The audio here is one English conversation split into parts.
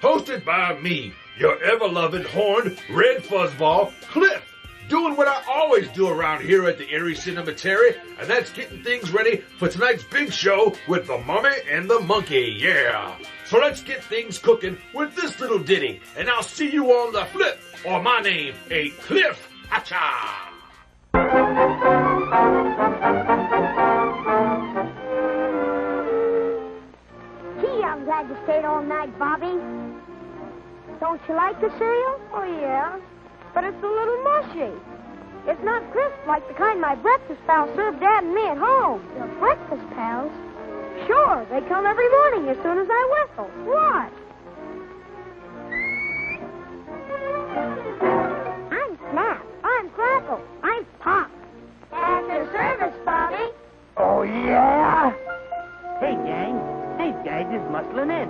Hosted by me, your ever-loving horned red fuzzball, Cliff. Doing what I always do around here at the Erie Cemetery, and that's getting things ready for tonight's big show with the Mummy and the Monkey, yeah. So let's get things cooking with this little ditty, and I'll see you on the flip, or my name ain't Cliff. Hacha! Gee, I'm glad you stayed all night, Bobby. Don't you like the cereal? Oh, yeah. But it's a little mushy. It's not crisp like the kind my breakfast pals serve Dad and me at home. Your breakfast pals? Sure, they come every morning as soon as I whistle. What? I'm Snap. I'm Crackle. I'm Pop. At your service, Bobby. Oh, yeah? Hey, gang. These guys is muscling in.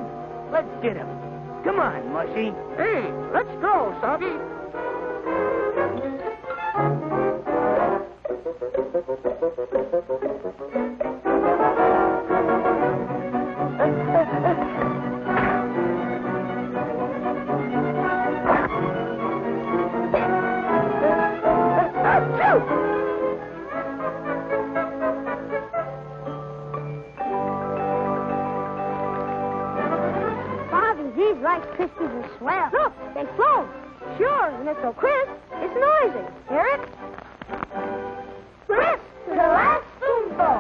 Let's get them. Come on, Mushy. Hey, let's go, Soggy. These Rice Krispies are swell. Look, they float. Sure, and they're so crisp, it's noisy. Hear it? Crisp to the last spoonful.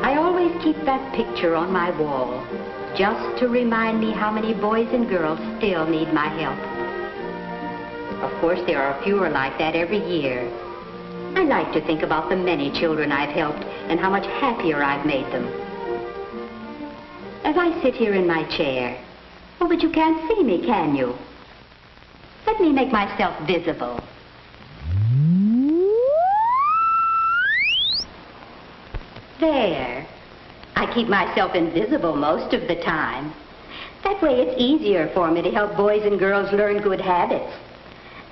I always keep that picture on my wall, just to remind me how many boys and girls still need my help. Of course, there are fewer like that every year. I like to think about the many children I've helped and how much happier I've made them. As I sit here in my chair, oh, but you can't see me, can you? Let me make myself visible. There. I keep myself invisible most of the time. That way it's easier for me to help boys and girls learn good habits.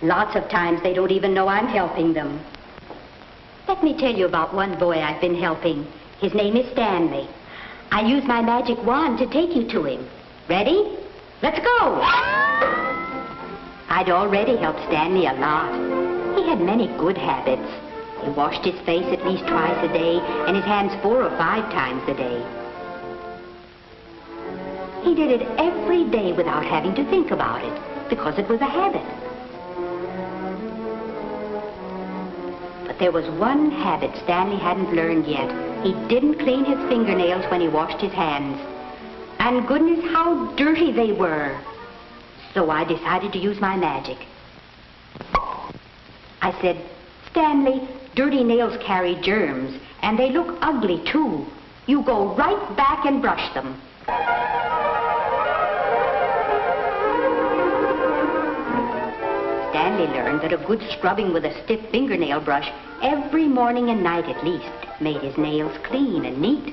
Lots of times they don't even know I'm helping them. Let me tell you about one boy I've been helping. His name is Stanley. I use my magic wand to take you to him. Ready? Let's go! I'd already helped Stanley a lot. He had many good habits. He washed his face at least twice a day, and his hands 4 or 5 times a day. He did it every day without having to think about it, because it was a habit. But there was one habit Stanley hadn't learned yet. He didn't clean his fingernails when he washed his hands. And goodness, how dirty they were. So I decided to use my magic. I said, Stanley, dirty nails carry germs, and they look ugly, too. You go right back and brush them. Stanley learned that a good scrubbing with a stiff fingernail brush every morning and night at least made his nails clean and neat.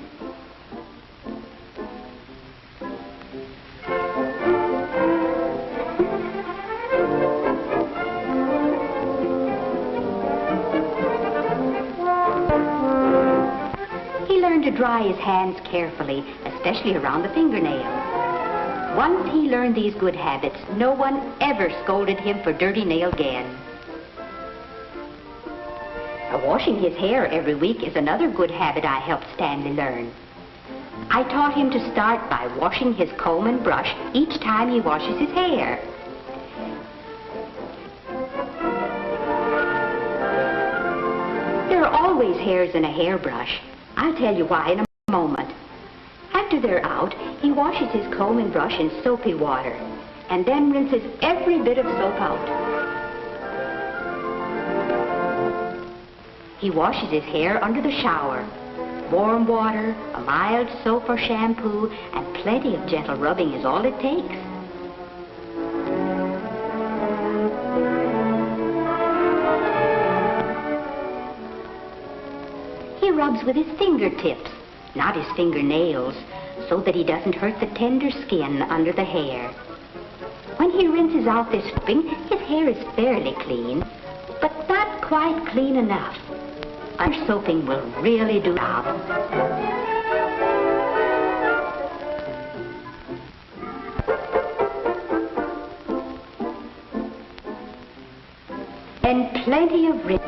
To dry his hands carefully, especially around the fingernails. Once he learned these good habits, no one ever scolded him for dirty nails again. Washing his hair every week is another good habit I helped Stanley learn. I taught him to start by washing his comb and brush each time he washes his hair. There are always hairs in a hairbrush. I'll tell you why in a moment. After they're out, he washes his comb and brush in soapy water, and then rinses every bit of soap out. He washes his hair under the shower. Warm water, a mild soap or shampoo, and plenty of gentle rubbing is all it takes. He rubs with his fingertips, not his fingernails, so that he doesn't hurt the tender skin under the hair. When he rinses out this soaping, his hair is fairly clean, but not quite clean enough. Our soaping will really do the job. And plenty of rinse.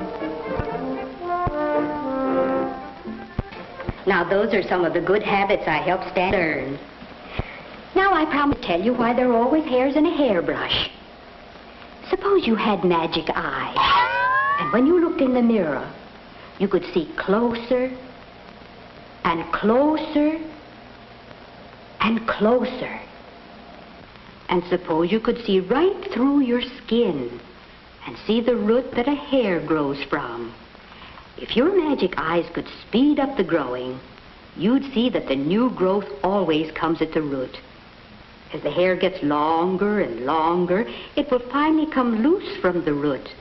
Now, those are some of the good habits I helped Stan learn. Now, I promise to tell you why there are always hairs in a hairbrush. Suppose you had magic eyes, and when you looked in the mirror, you could see closer and closer and closer. And suppose you could see right through your skin and see the root that a hair grows from. If your magic eyes could speed up the growing, you'd see that the new growth always comes at the root. As the hair gets longer and longer, it will finally come loose from the root.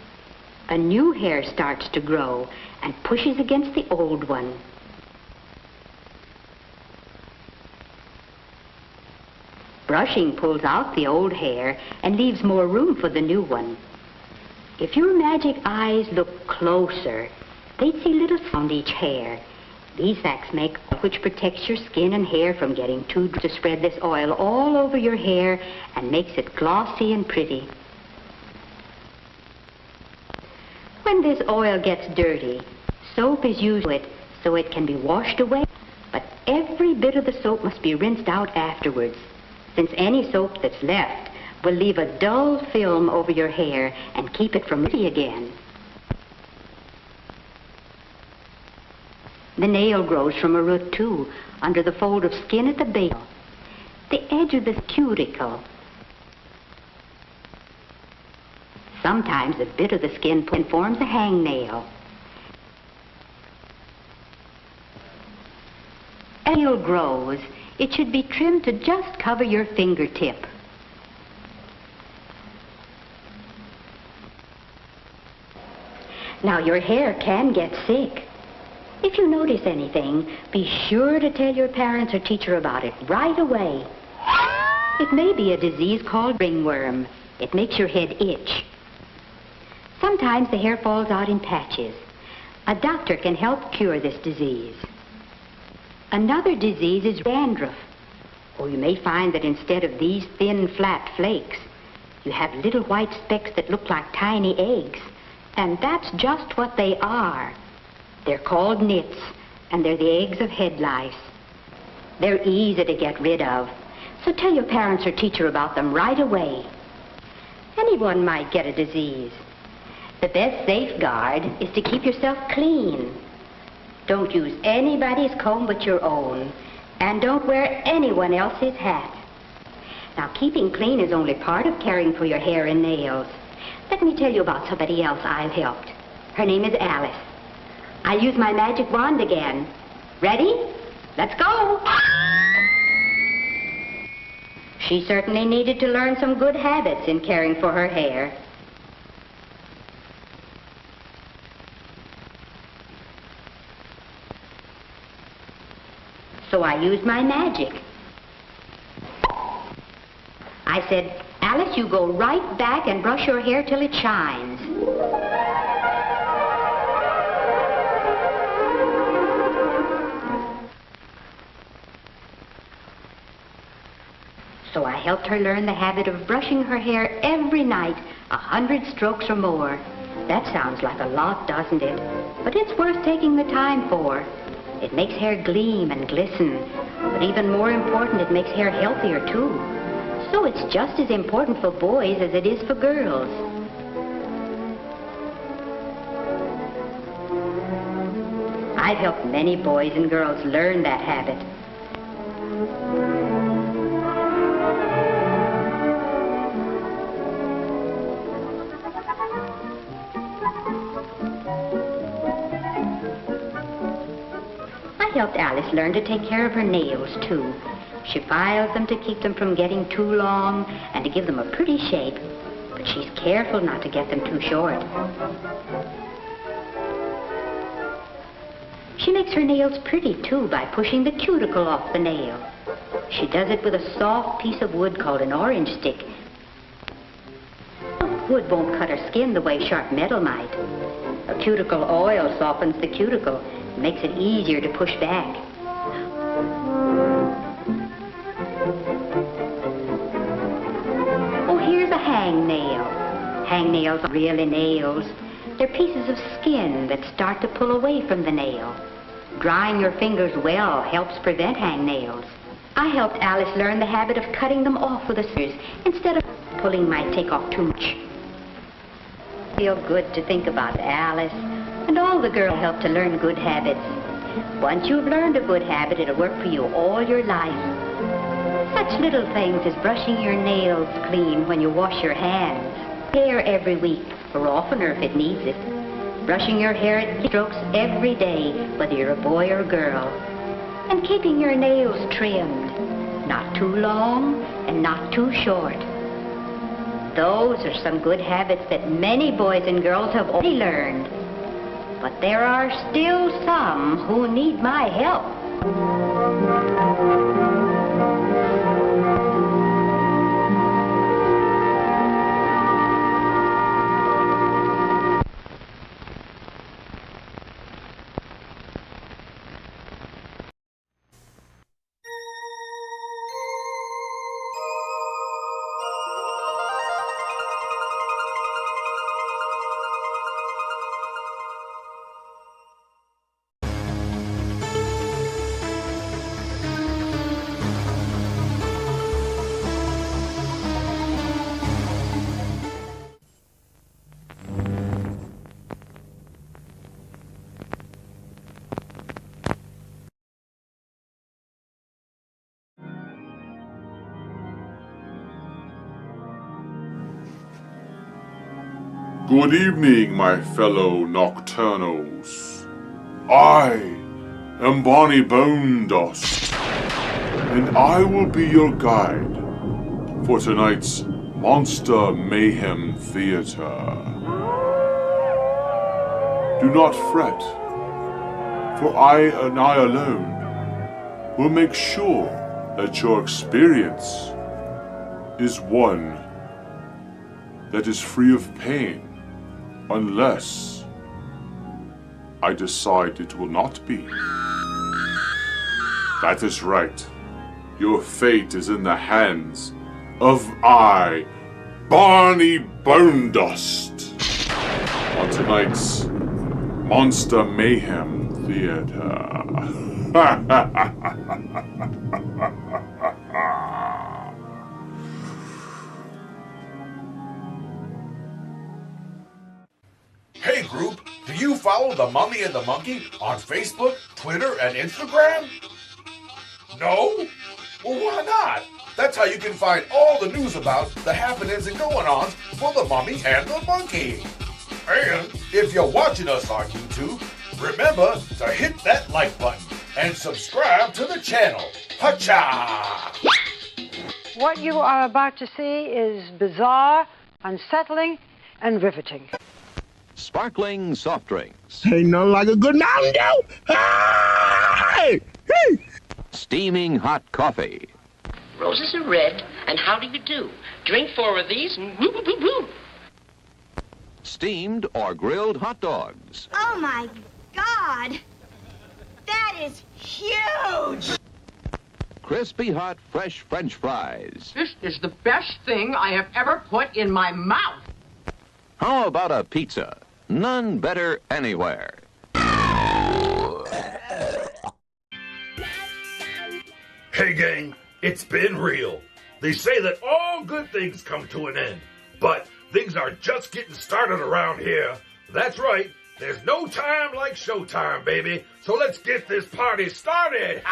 A new hair starts to grow and pushes against the old one. Brushing pulls out the old hair and leaves more room for the new one. If your magic eyes look closer, they'd see little sacs on each hair. These sacs make which protects your skin and hair from getting too dry. To spread this oil all over your hair and makes it glossy and pretty. When this oil gets dirty, soap is used with it so it can be washed away. But every bit of the soap must be rinsed out afterwards, since any soap that's left will leave a dull film over your hair and keep it from pretty again. The nail grows from a root, too, under the fold of skin at the base. The edge of the cuticle. Sometimes a bit of the skin forms a hangnail. As the nail grows, it should be trimmed to just cover your fingertip. Now, your hair can get sick. If you notice anything, be sure to tell your parents or teacher about it right away. It may be a disease called ringworm. It makes your head itch. Sometimes the hair falls out in patches. A doctor can help cure this disease. Another disease is dandruff. Or you may find that instead of these thin, flat flakes, you have little white specks that look like tiny eggs. And that's just what they are. They're called nits, and they're the eggs of head lice. They're easy to get rid of, so tell your parents or teacher about them right away. Anyone might get a disease. The best safeguard is to keep yourself clean. Don't use anybody's comb but your own, and don't wear anyone else's hat. Now, keeping clean is only part of caring for your hair and nails. Let me tell you about somebody else I've helped. Her name is Alice. I'll use my magic wand again. Ready? Let's go! She certainly needed to learn some good habits in caring for her hair. So I used my magic. I said, Alice, you go right back and brush your hair till it shines. So I helped her learn the habit of brushing her hair every night, 100 strokes or more. That sounds like a lot, doesn't it? But it's worth taking the time for. It makes hair gleam and glisten. But even more important, it makes hair healthier, too. So it's just as important for boys as it is for girls. I've helped many boys and girls learn that habit. I helped Alice learn to take care of her nails, too. She files them to keep them from getting too long and to give them a pretty shape. But she's careful not to get them too short. She makes her nails pretty, too, by pushing the cuticle off the nail. She does it with a soft piece of wood called an orange stick. Wood won't cut her skin the way sharp metal might. A cuticle oil softens the cuticle, makes it easier to push back. Oh, here's a hangnail. Hangnails are really nails. They're pieces of skin that start to pull away from the nail. Drying your fingers well helps prevent hangnails. I helped Alice learn the habit of cutting them off with a scissors instead of pulling might take off too much. Feel good to think about Alice, and all the girls help to learn good habits. Once you've learned a good habit, it'll work for you all your life. Such little things as brushing your nails clean when you wash your hands, hair every week, or oftener if it needs it. Brushing your hair at strokes every day, whether you're a boy or a girl. And keeping your nails trimmed, not too long and not too short. Those are some good habits that many boys and girls have already learned. But there are still some who need my help. Good evening, my fellow nocturnals. I am Bonnie Bone Dust, and I will be your guide for tonight's Monster Mayhem Theater. Do not fret, for I and I alone will make sure that your experience is one that is free of pain, unless I decide it will not be. That is right. Your fate is in the hands of I, Barney Bone Dust, on tonight's Monster Mayhem Theater. Hey group, do you follow The Mummy and the Monkey on Facebook, Twitter, and Instagram? No? Well, why not? That's how you can find all the news about the happenings and going-ons for The Mummy and the Monkey. And if you're watching us on YouTube, remember to hit that like button and subscribe to the channel. Hacha! What you are about to see is bizarre, unsettling, and riveting. Sparkling soft drinks. Ain't nothing like a good Mountain Dew. Hey! Hey! Steaming hot coffee. Roses are red, and how do you do? Drink 4 of these, and woo woo woo woo. Steamed or grilled hot dogs. Oh, my God. That is huge. Crispy hot fresh French fries. This is the best thing I have ever put in my mouth. How about a pizza? None better anywhere. Hey gang, it's been real. They say that all good things come to an end, but things are just getting started around here. That's right, there's no time like showtime, baby, so let's get this party started.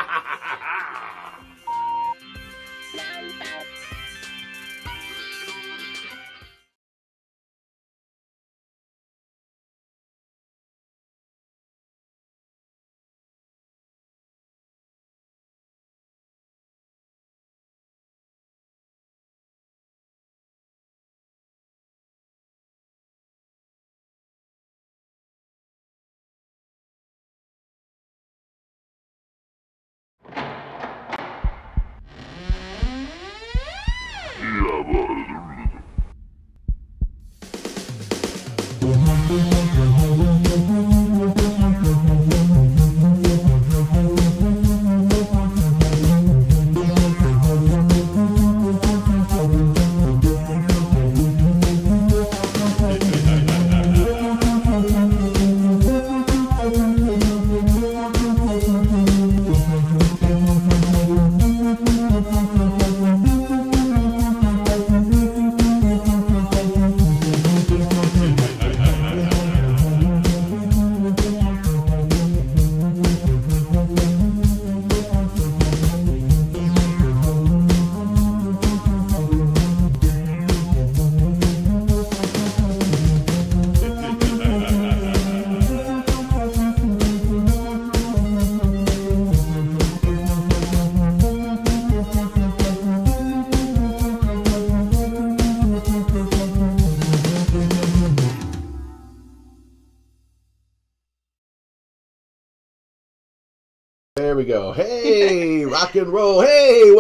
There we go. Hey, rock and roll. Hey.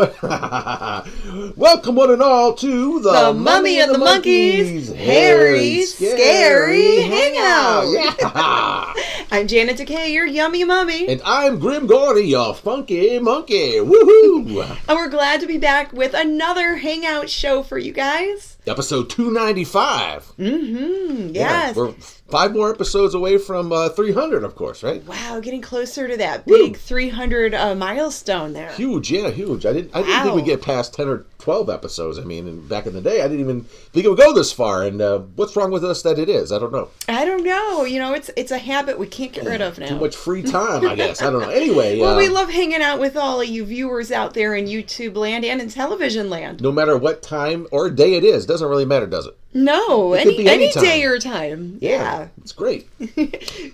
Welcome one and all to the Mummy and the Monkeys Hairy Scary Hangout. Yeah. I'm Janet Decay, your yummy mummy. And I'm Grim Gordy, your funky monkey. Woohoo! And we're glad to be back with another hangout show for you guys. Episode 295. Yes. Yeah, we're 5 more episodes away from 300, of course, right? Wow, getting closer to that big 300 milestone there. Huge, yeah, huge. I didn't think we'd get past 10 or 12 episodes. I mean, and back in the day, I didn't even think it would go this far. And what's wrong with us that it is? I don't know. I don't know. You know, it's a habit we can't get rid of now. Too much free time, I guess. I don't know. Anyway. Well, we love hanging out with all of you viewers out there in YouTube land and in television land. No matter what time or day it is. Doesn't really matter, does it? No, any day or time. Yeah. It's great.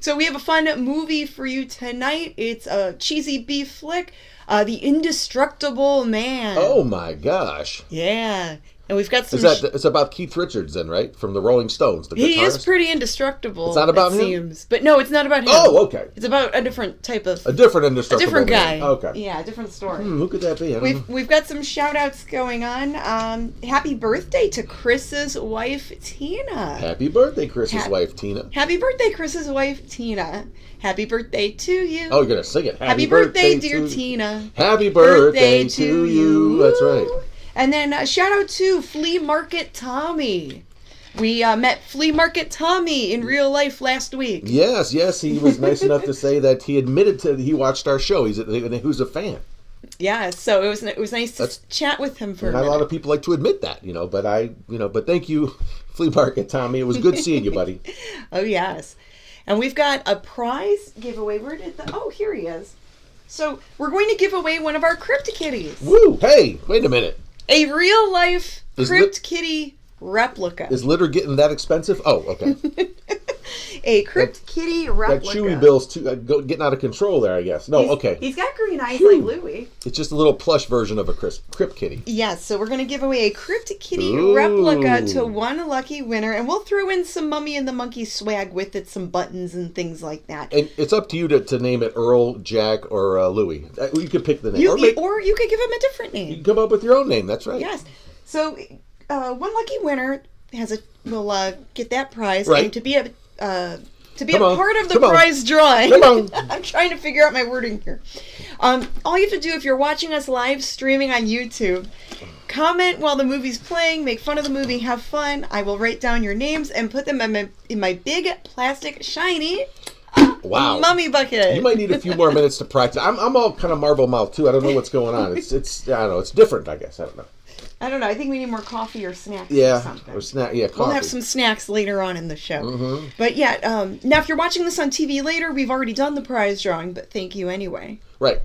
So we have a fun movie for you tonight. It's a cheesy beef flick, The Indestructible Man. Oh my gosh. Yeah. And we've got some... It's about Keith Richards then, right? From the Rolling Stones, the guitarist. He is pretty indestructible. It's not about him? Seems. But no, it's not about him. Oh, okay. It's about a different type of... A different indestructible A different guy. man. Okay. Yeah, a different story. Who could that be? We've got some shout-outs going on. Happy birthday to Chris's wife, Tina. Happy birthday, Chris's wife, Tina. Happy birthday, Chris's wife, Tina. Happy birthday to you. Oh, you're going to sing it. Happy birthday, dear Tina. Happy birthday to you. That's right. And then shout out to Flea Market Tommy. We met Flea Market Tommy in real life last week. Yes, he was nice enough to say that he admitted that he watched our show. He's a fan. Yeah, so it was nice to chat with him for a minute. Not a lot of people like to admit that, but thank you, Flea Market Tommy. It was good seeing you, buddy. Oh, yes. And we've got a prize giveaway. Here he is. So we're going to give away one of our Crypt Kitties. Woo! Hey, wait a minute. A real life Crypt Kitty replica. Is litter getting that expensive? Oh, okay. A Crypt Kitty replica. That Chewy bill's getting out of control there, I guess. No, okay. He's got green eyes like Louie. It's just a little plush version of a Crypt Kitty. Yes, so we're going to give away a Crypt Kitty replica to one lucky winner, and we'll throw in some Mummy and the Monkey swag with it, some buttons and things like that. And it's up to you to name it Earl, Jack, or Louie. You can pick the name. Or you could give him a different name. You can come up with your own name, that's right. Yes. So one lucky winner will get that prize, right. And to be a part of the prize drawing. I'm trying to figure out my wording here. All you have to do if you're watching us live streaming on YouTube, comment while the movie's playing, make fun of the movie, have fun. I will write down your names and put them in my big plastic shiny mummy bucket. You might need a few more minutes to practice. I'm all kind of marble mouth too. I don't know what's going on. It's I don't know. It's different, I guess. I don't know. I think we need more coffee or snacks. Yeah, or something. coffee. We'll have some snacks later on in the show. Mm-hmm. But yeah, now if you're watching this on TV later, we've already done the prize drawing, but thank you anyway. Right.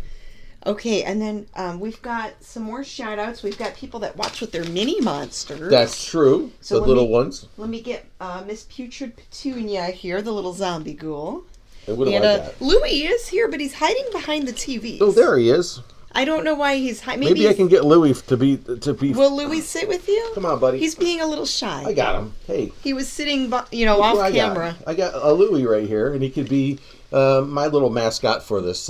Okay, and then we've got some more shout-outs. We've got people that watch with their mini monsters. That's true. So the little ones. Let me get Miss Putrid Petunia here, the little zombie ghoul. And Louie is here, but he's hiding behind the TV. Oh, there he is. I don't know why he's hiding. Maybe I can get Louie to be. Will Louie sit with you? Come on, buddy. He's being a little shy. I got him. Hey. He was sitting, off camera. I got a Louie right here, and he could be my little mascot for this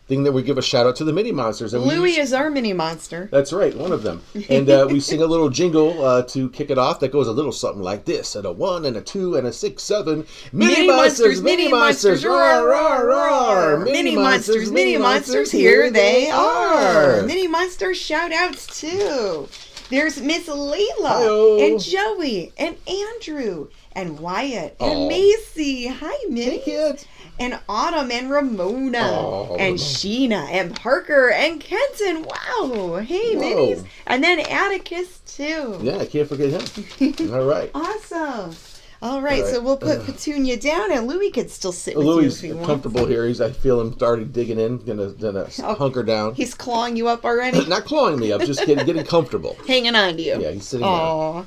thing that we give a shout out to the mini monsters. And Louie is our mini monster. That's right, one of them. And we sing a little jingle to kick it off that goes a little something like this: and a 1 and a 2 and a 6, 7. Mini monsters, mini monsters, roar, roar, roar. Mini monsters, here they are. Mini monster shout outs too. There's Miss Layla. Hi-oh. And Joey and Andrew and Wyatt and Macy. Hi, Minnie. Hey, kids. And Autumn and Ramona and Sheena and Parker and Kenton. Wow. Hey, Minnies. And then Atticus, too. Yeah, I can't forget him. All right. Awesome. All right, so we'll put Petunia down, and Louie could still sit with Louie's you if he wants. Comfortable here. I feel him already digging in, gonna hunker down. He's clawing you up already? Not clawing me up, just getting comfortable. Hanging on to you. Yeah, he's sitting down.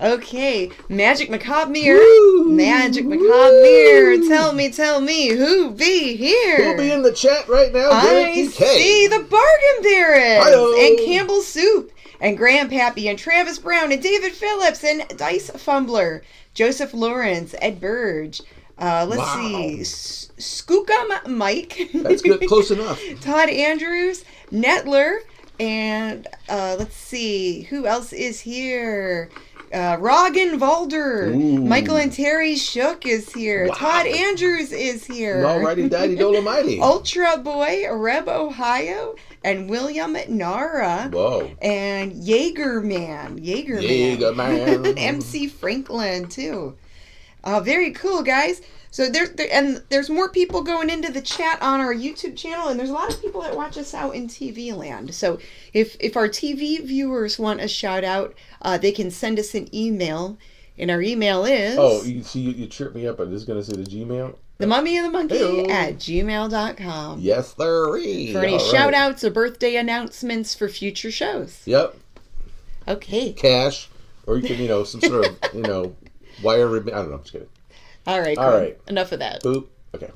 Okay, Magic Macabre Mirror. Woo! Magic Macabre Mirror. Tell me, who be here? Who'll be in the chat right now? I see the Bargain Barons. Hi-oh. And Campbell Soup. And Grandpappy and Travis Brown and David Phillips and Dice Fumbler. Joseph Lawrence, Ed Burge, Let's see. Skookum Mike. That's good. Close enough. Todd Andrews, Netler, and let's see. Who else is here? Rogan Valder. Michael and Terry Shook is here. Wow. Todd Andrews is here. Alrighty, Daddy Dolomite. Ultra Boy, Reb Ohio, and William Nara. Whoa. And Jaegerman. MC Franklin, too. Very cool, guys. So there's more people going into the chat on our YouTube channel, and there's a lot of people that watch us out in TV land. So if our TV viewers want a shout out, they can send us an email, and our email is... Oh, you see, you tripped me up. I'm just going to say the Gmail. themummyandthemonkey at gmail.com. Yes, sir. For any shout outs or birthday announcements for future shows. Yep. Okay. Cash, or you can, some sort of, wire ribbon. I don't know. I'm just kidding. All right. All right. Enough of that. Boop. Okay.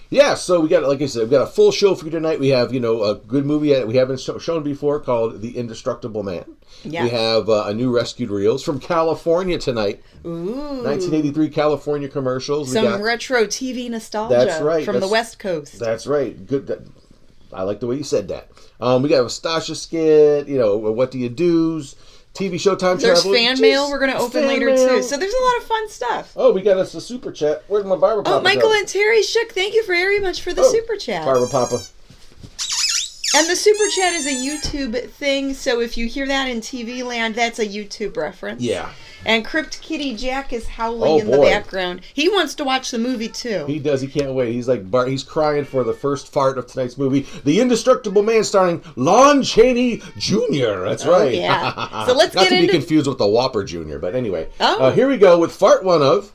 Yeah, so we got, like I said, we've got a full show for you tonight. We have, a good movie that we haven't shown before called The Indestructible Man. Yeah. We have a new rescued reels from California tonight. Ooh. 1983 California commercials. Some retro TV nostalgia. That's right. From the West Coast. That's right. Good. I like the way you said that. We got a Stasha skit, What Do You Do's? TV show Time Travel. There's fan mail we're going to open later, too. So there's a lot of fun stuff. Oh, we got us a super chat. Where's my Barbara Papa? Oh, Michael and Terry Shook, thank you very much for the super chat. Barbara Papa. And the super chat is a YouTube thing, so if you hear that in TV land, that's a YouTube reference. Yeah. And Crypt Kitty Jack is howling in the background. He wants to watch the movie, too. He does. He can't wait. He's like Bart. He's crying for the first fart of tonight's movie, The Indestructible Man, starring Lon Chaney Jr. That's right. Yeah. So let's Not get to into... be confused with the Whopper Jr., but anyway. Here we go with Fart 1 of...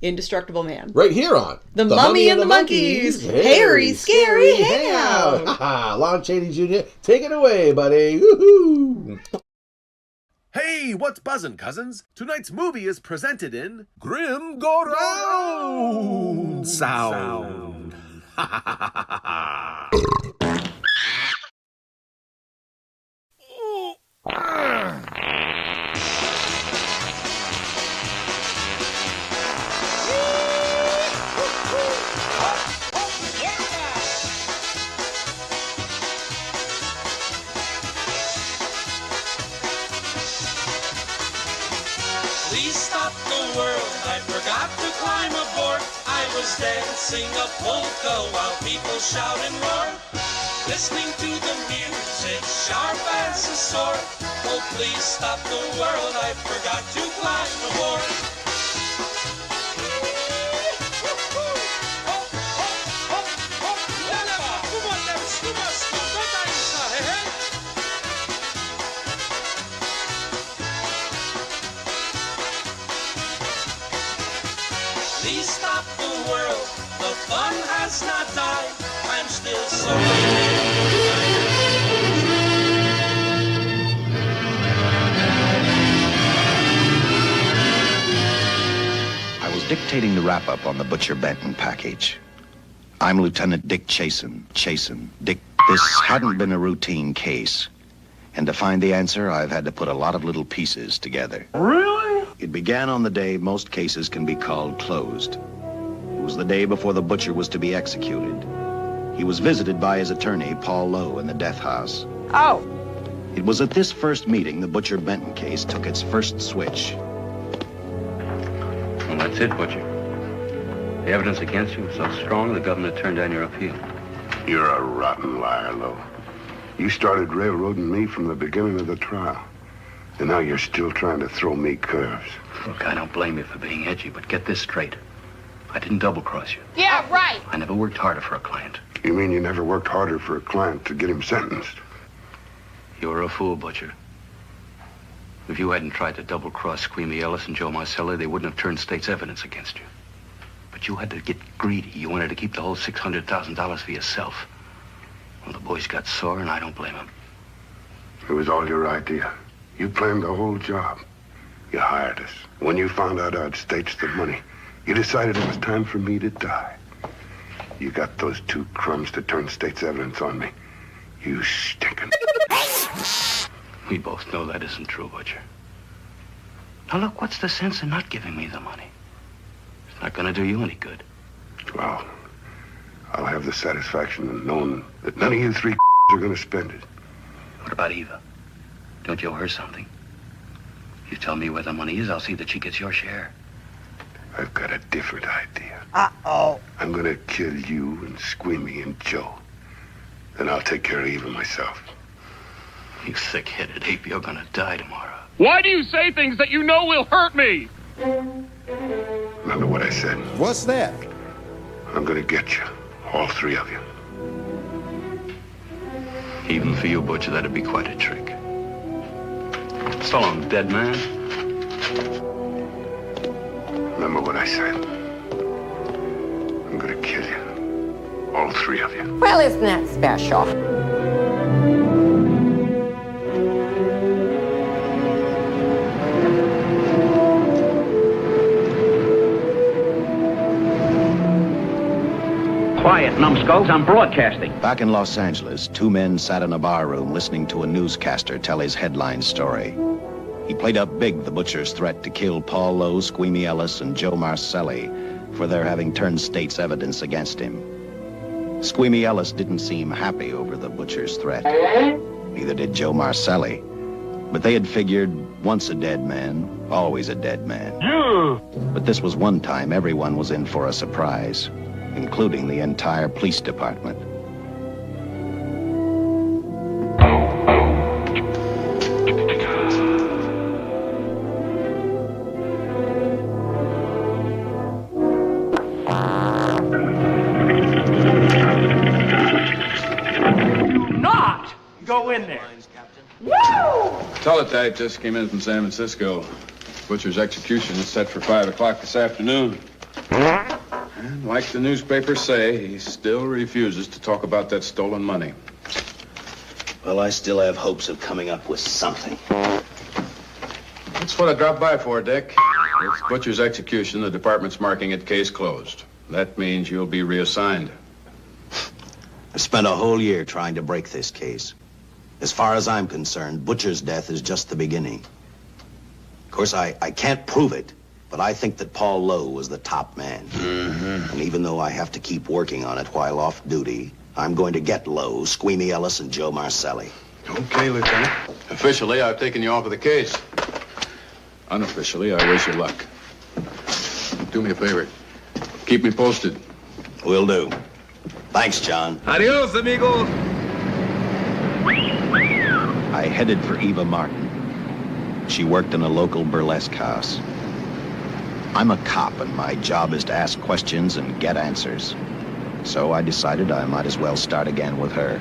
Indestructible Man. Right here on The Mummy and the Monkeys. Hairy, scary hangout. Lon Chaney Jr., take it away, buddy. Woohoo! Hey, what's buzzin', cousins? Tonight's movie is presented in Grim Go-Round Sound. Please stop the world, I forgot to climb aboard. I was dancing a polka while people shout and roar. Listening to the music, sharp as a sword. Oh, please stop the world, I forgot to climb aboard. Please stop the world, the fun has not died. I'm still so I was dictating the wrap-up on the Butcher Benton package. I'm Lieutenant Dick Chasen. Dick, this hadn't been a routine case. And to find the answer, I've had to put a lot of little pieces together. Really? It began on the day most cases can be called closed. It was the day before the butcher was to be executed. He was visited by his attorney, Paul Lowe, in the death house. Oh. It was at this first meeting the Butcher Benton case took its first switch. Well, that's it, Butcher. The evidence against you was so strong, the governor turned down your appeal. You're a rotten liar, Lowe. You started railroading me from the beginning of the trial. And now you're still trying to throw me curves. Look, I don't blame you for being edgy, but get this straight. I didn't double-cross you. Yeah, right. I never worked harder for a client. You mean you never worked harder for a client to get him sentenced? You were a fool, Butcher. If you hadn't tried to double-cross Squeamy Ellis and Joe Marcelli, they wouldn't have turned state's evidence against you. But you had to get greedy. You wanted to keep the whole $600,000 for yourself. Well, the boys got sore, and I don't blame them. It was all your idea. You planned the whole job. You hired us. When you found out I'd staged the money, you decided it was time for me to die. You got those two crumbs to turn state's evidence on me. You stinking... We both know that isn't true, Butcher. Now, look, what's the sense in not giving me the money? There's Not gonna do you any good. Well, I'll have the satisfaction of knowing that none of you three are gonna spend it. What about Eva? Don't you owe her something? You tell me where the money is, I'll see that she gets your share. I've got a different idea. Uh-oh. I'm gonna kill you and Squeamy and Joe. Then I'll take care of Eva myself. You thick-headed ape, you're gonna die tomorrow. Why do you say things that you know will hurt me? Remember what I said? What's that? I'm gonna get you. All three of you. Even for you, Butcher, that'd be quite a trick. So long, dead man. Remember what I said? I'm gonna kill you. All three of you. Well, isn't that special? Quiet, numbskulls, I'm broadcasting. Back in Los Angeles, two men sat in a bar room listening to a newscaster tell his headline story. He played up big the butcher's threat to kill Paul Lowe, Squeamy Ellis, and Joe Marcelli for their having turned state's evidence against him. Squeamy Ellis didn't seem happy over the butcher's threat. Neither did Joe Marcelli. But they had figured, once a dead man, always a dead man. But this was one time everyone was in for a surprise, including the entire police department. Not go in there. Teletype just came in from San Francisco. Butcher's execution is set for 5 o'clock this afternoon. And like the newspapers say, he still refuses to talk about that stolen money. Well, I still have hopes of coming up with something. That's what I dropped by for, Dick. With Butcher's execution, the department's marking it case closed. That means you'll be reassigned. I've spent a whole year trying to break this case. As far as I'm concerned, Butcher's death is just the beginning. Of course, I can't prove it, but I think that Paul Lowe was the top man. And even though I have to keep working on it while off duty, I'm going to get Lowe, Squeamy Ellis, and Joe Marcelli. Okay, Lieutenant. Officially, I've taken you off of the case. Unofficially, I wish you luck. Do me a favor. Keep me posted. Will do. Thanks, John. Adios, amigo. I headed for Eva Martin. She worked in a local burlesque house. I'm a cop, and my job is to ask questions and get answers. So I decided I might as well start again with her.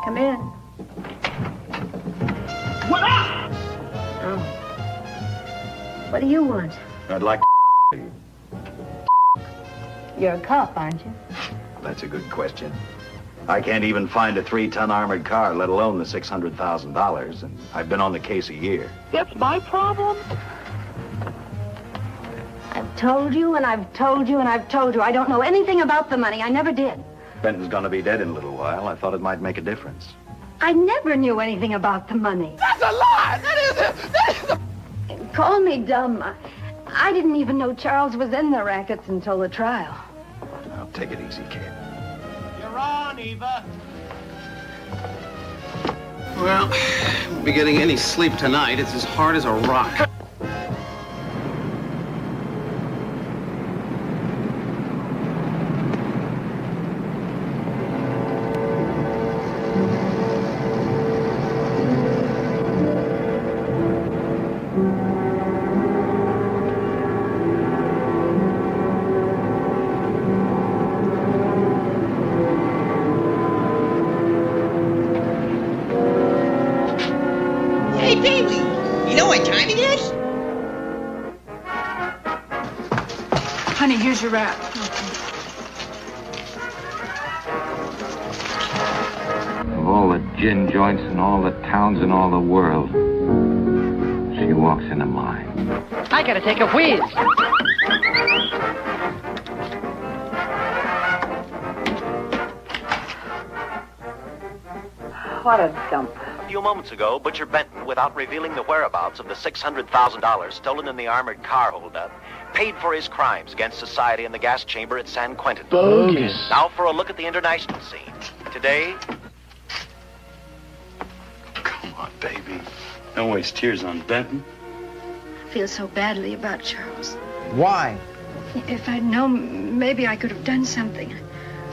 Come in. What up? Oh. What do you want? I'd like You're a cop, aren't you? That's a good question. I can't even find a 3-ton armored car, let alone the $600,000, and I've been on the case a year. That's my problem? I've told you and I've told you and I've told you. I don't know anything about the money. I never did. Benton's gonna be dead in a little while. I thought it might make a difference. I never knew anything about the money. That's a lie! That is a... Call me dumb. I didn't even know Charles was in the rackets until the trial. Now, take it easy, kid. You're on, Eva. Well, won't be getting any sleep tonight. It's as hard as a rock. Hey, baby, you know what time it is? Honey, here's your wrap. Of all the gin joints in all the towns in all the world, she walks into mine. I gotta take a whiz. What a dump. A few moments ago, Butcher Benton, without revealing the whereabouts of the $600,000 stolen in the armored car holdup, paid for his crimes against society in the gas chamber at San Quentin. Bogus. Now for a look at the international scene. Today... Come on, baby. Don't waste tears on Benton. I feel so badly about Charles. Why? If I'd known, maybe I could have done something.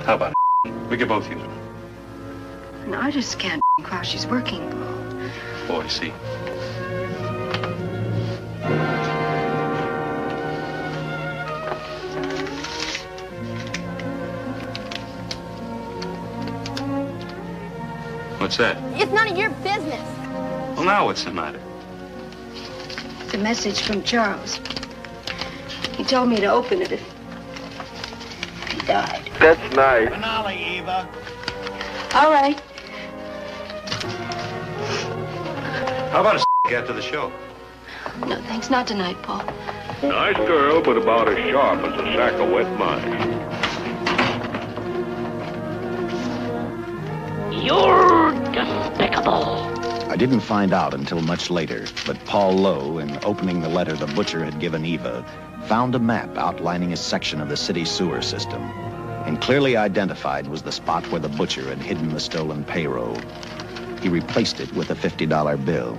How about it? We could both use him. And I just can't while she's working, Paul. Boy, see. What's that? It's none of your business. Well, now what's the matter? It's a message from Charles. He told me to open it if he died. That's nice. Finale, Eva. All right. How about a after the show? No, thanks. Not tonight, Paul. Nice girl, but about as sharp as a sack of wet mice. You're despicable. I didn't find out until much later, but Paul Lowe, in opening the letter the butcher had given Eva, found a map outlining a section of the city sewer system, and clearly identified was the spot where the butcher had hidden the stolen payroll. He replaced it with a $50 bill.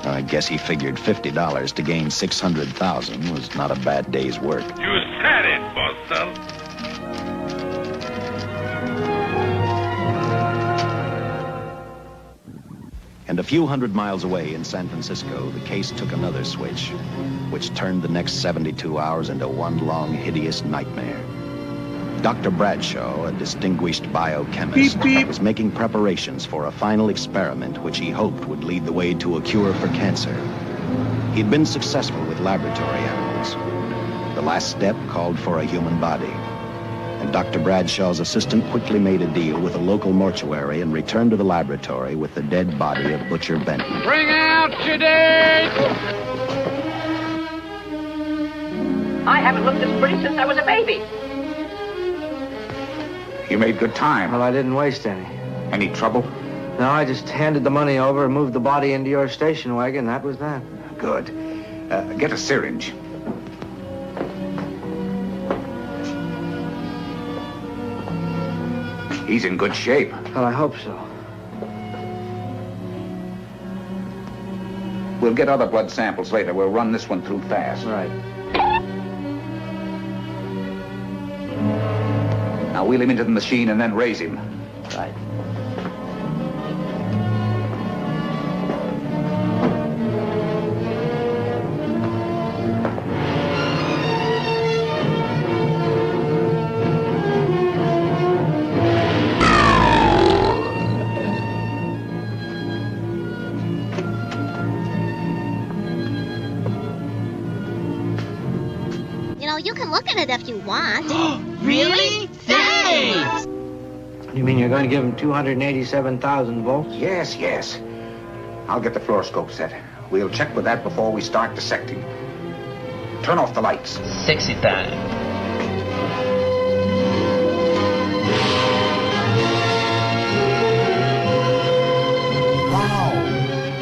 I guess he figured $50 to gain $600,000 was not a bad day's work. You said it, Buster. And a few hundred miles away in San Francisco, the case took another switch, which turned the next 72 hours into one long, hideous nightmare. Dr. Bradshaw, a distinguished biochemist, was making preparations for a final experiment which he hoped would lead the way to a cure for cancer. He'd been successful with laboratory animals. The last step called for a human body. And Dr. Bradshaw's assistant quickly made a deal with a local mortuary and returned to the laboratory with the dead body of Butcher Benton. Bring out your date! I haven't looked this pretty since I was a baby. You made good time. Well, I didn't waste any. Any trouble? No, I just handed the money over and moved the body into your station wagon. That was that. Good. Get a syringe. He's in good shape. Well, I hope so. We'll get other blood samples later. We'll run this one through fast. Right. Now wheel him into the machine and then raise him. Right. You know, you can look at it if you want. Really? Thanks! You mean you're going to give him 287,000 volts? Yes, yes. I'll get the fluoroscope set. We'll check with that before we start dissecting. Turn off the lights. Sexy time.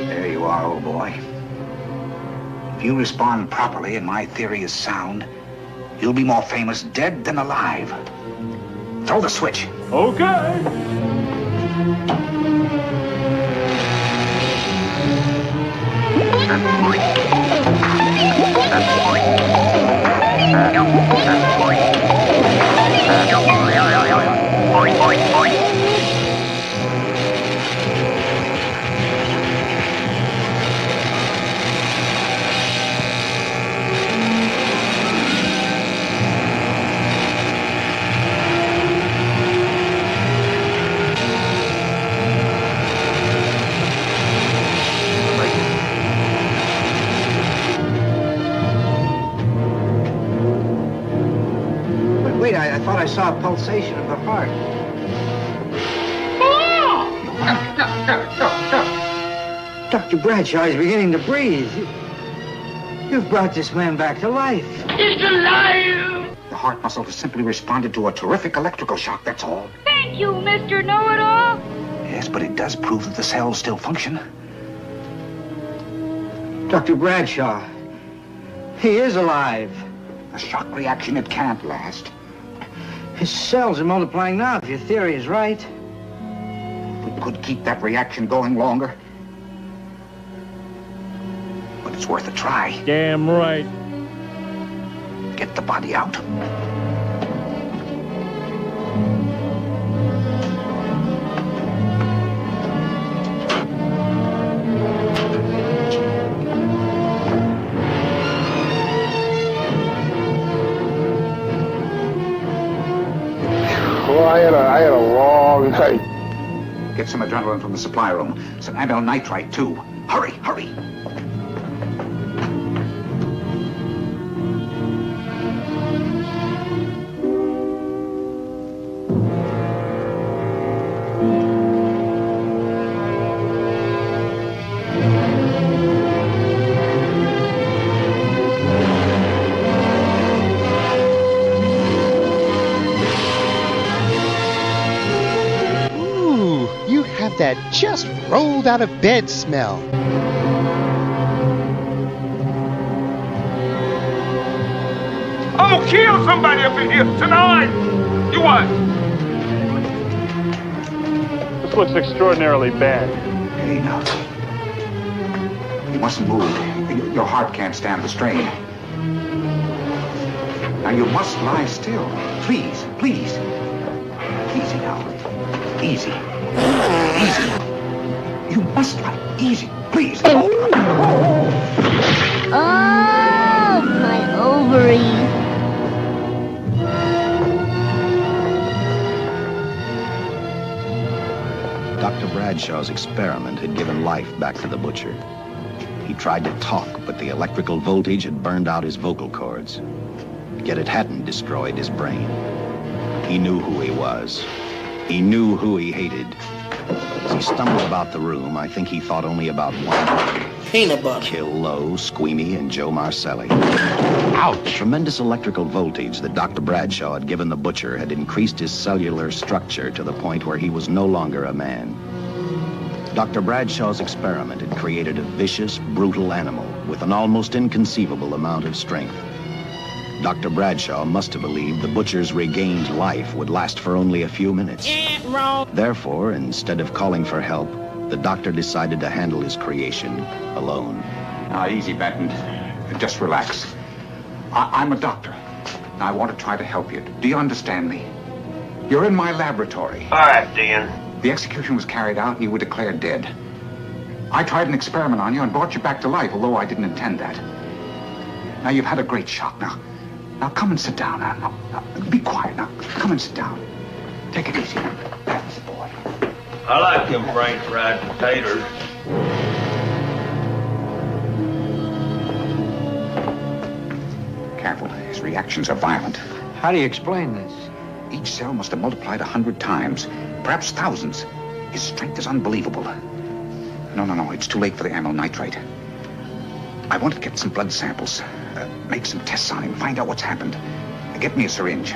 There you are, old boy. If you respond properly and my theory is sound, you'll be more famous dead than alive. Throw the switch. Okay. Wait, I thought I saw a pulsation of the heart. Dr. Bradshaw is beginning to breathe. You've brought this man back to life. It's alive! The heart muscle has simply responded to a terrific electrical shock, that's all. Thank you, Mr. Know-It-All. Yes, but it does prove that the cells still function. Dr. Bradshaw, he is alive. A shock reaction, it can't last. His cells are multiplying now, if your theory is right. We could keep that reaction going longer. But it's worth a try. Damn right. Get the body out. Well, I had a long night. Get some adrenaline from the supply room. Some amyl nitrite, too. Hurry, hurry. That just rolled out of bed smell. I'm gonna kill somebody up in here tonight. You what? This looks extraordinarily bad. Hey, now. You mustn't move. Your heart can't stand the strain. Now, you must lie still. Please, please. Easy now. Easy. Easy. You must lie easy, please. Oh, my ovaries. Dr. Bradshaw's experiment had given life back to the butcher. He tried to talk, but the electrical voltage had burned out his vocal cords. Yet it hadn't destroyed his brain. He knew who he was. He knew who he hated. As he stumbled about the room, I think he thought only about one. Peanut butter. Kill Lowe, Squeamy, and Joe Marcelli. Ouch! Tremendous electrical voltage that Dr. Bradshaw had given the butcher had increased his cellular structure to the point where he was no longer a man. Dr. Bradshaw's experiment had created a vicious, brutal animal with an almost inconceivable amount of strength. Dr. Bradshaw must have believed the butcher's regained life would last for only a few minutes. Therefore, instead of calling for help, the doctor decided to handle his creation alone. Now, easy, Benton. Just relax. I'm a doctor. I want to try to help you. Do you understand me? You're in my laboratory. All right, Dan. The execution was carried out and you were declared dead. I tried an experiment on you and brought you back to life, although I didn't intend that. Now, you've had a great shock. Now, come and sit down. Now, be quiet. Now, come and sit down. Take it easy. That's the boy. I like them brain fried potatoes. Careful. His reactions are violent. How do you explain this? Each cell must have multiplied 100 times, perhaps thousands. His strength is unbelievable. No. It's too late for the amyl nitrite. I want to get some blood samples. Make some tests on him. Find out what's happened. Get me a syringe.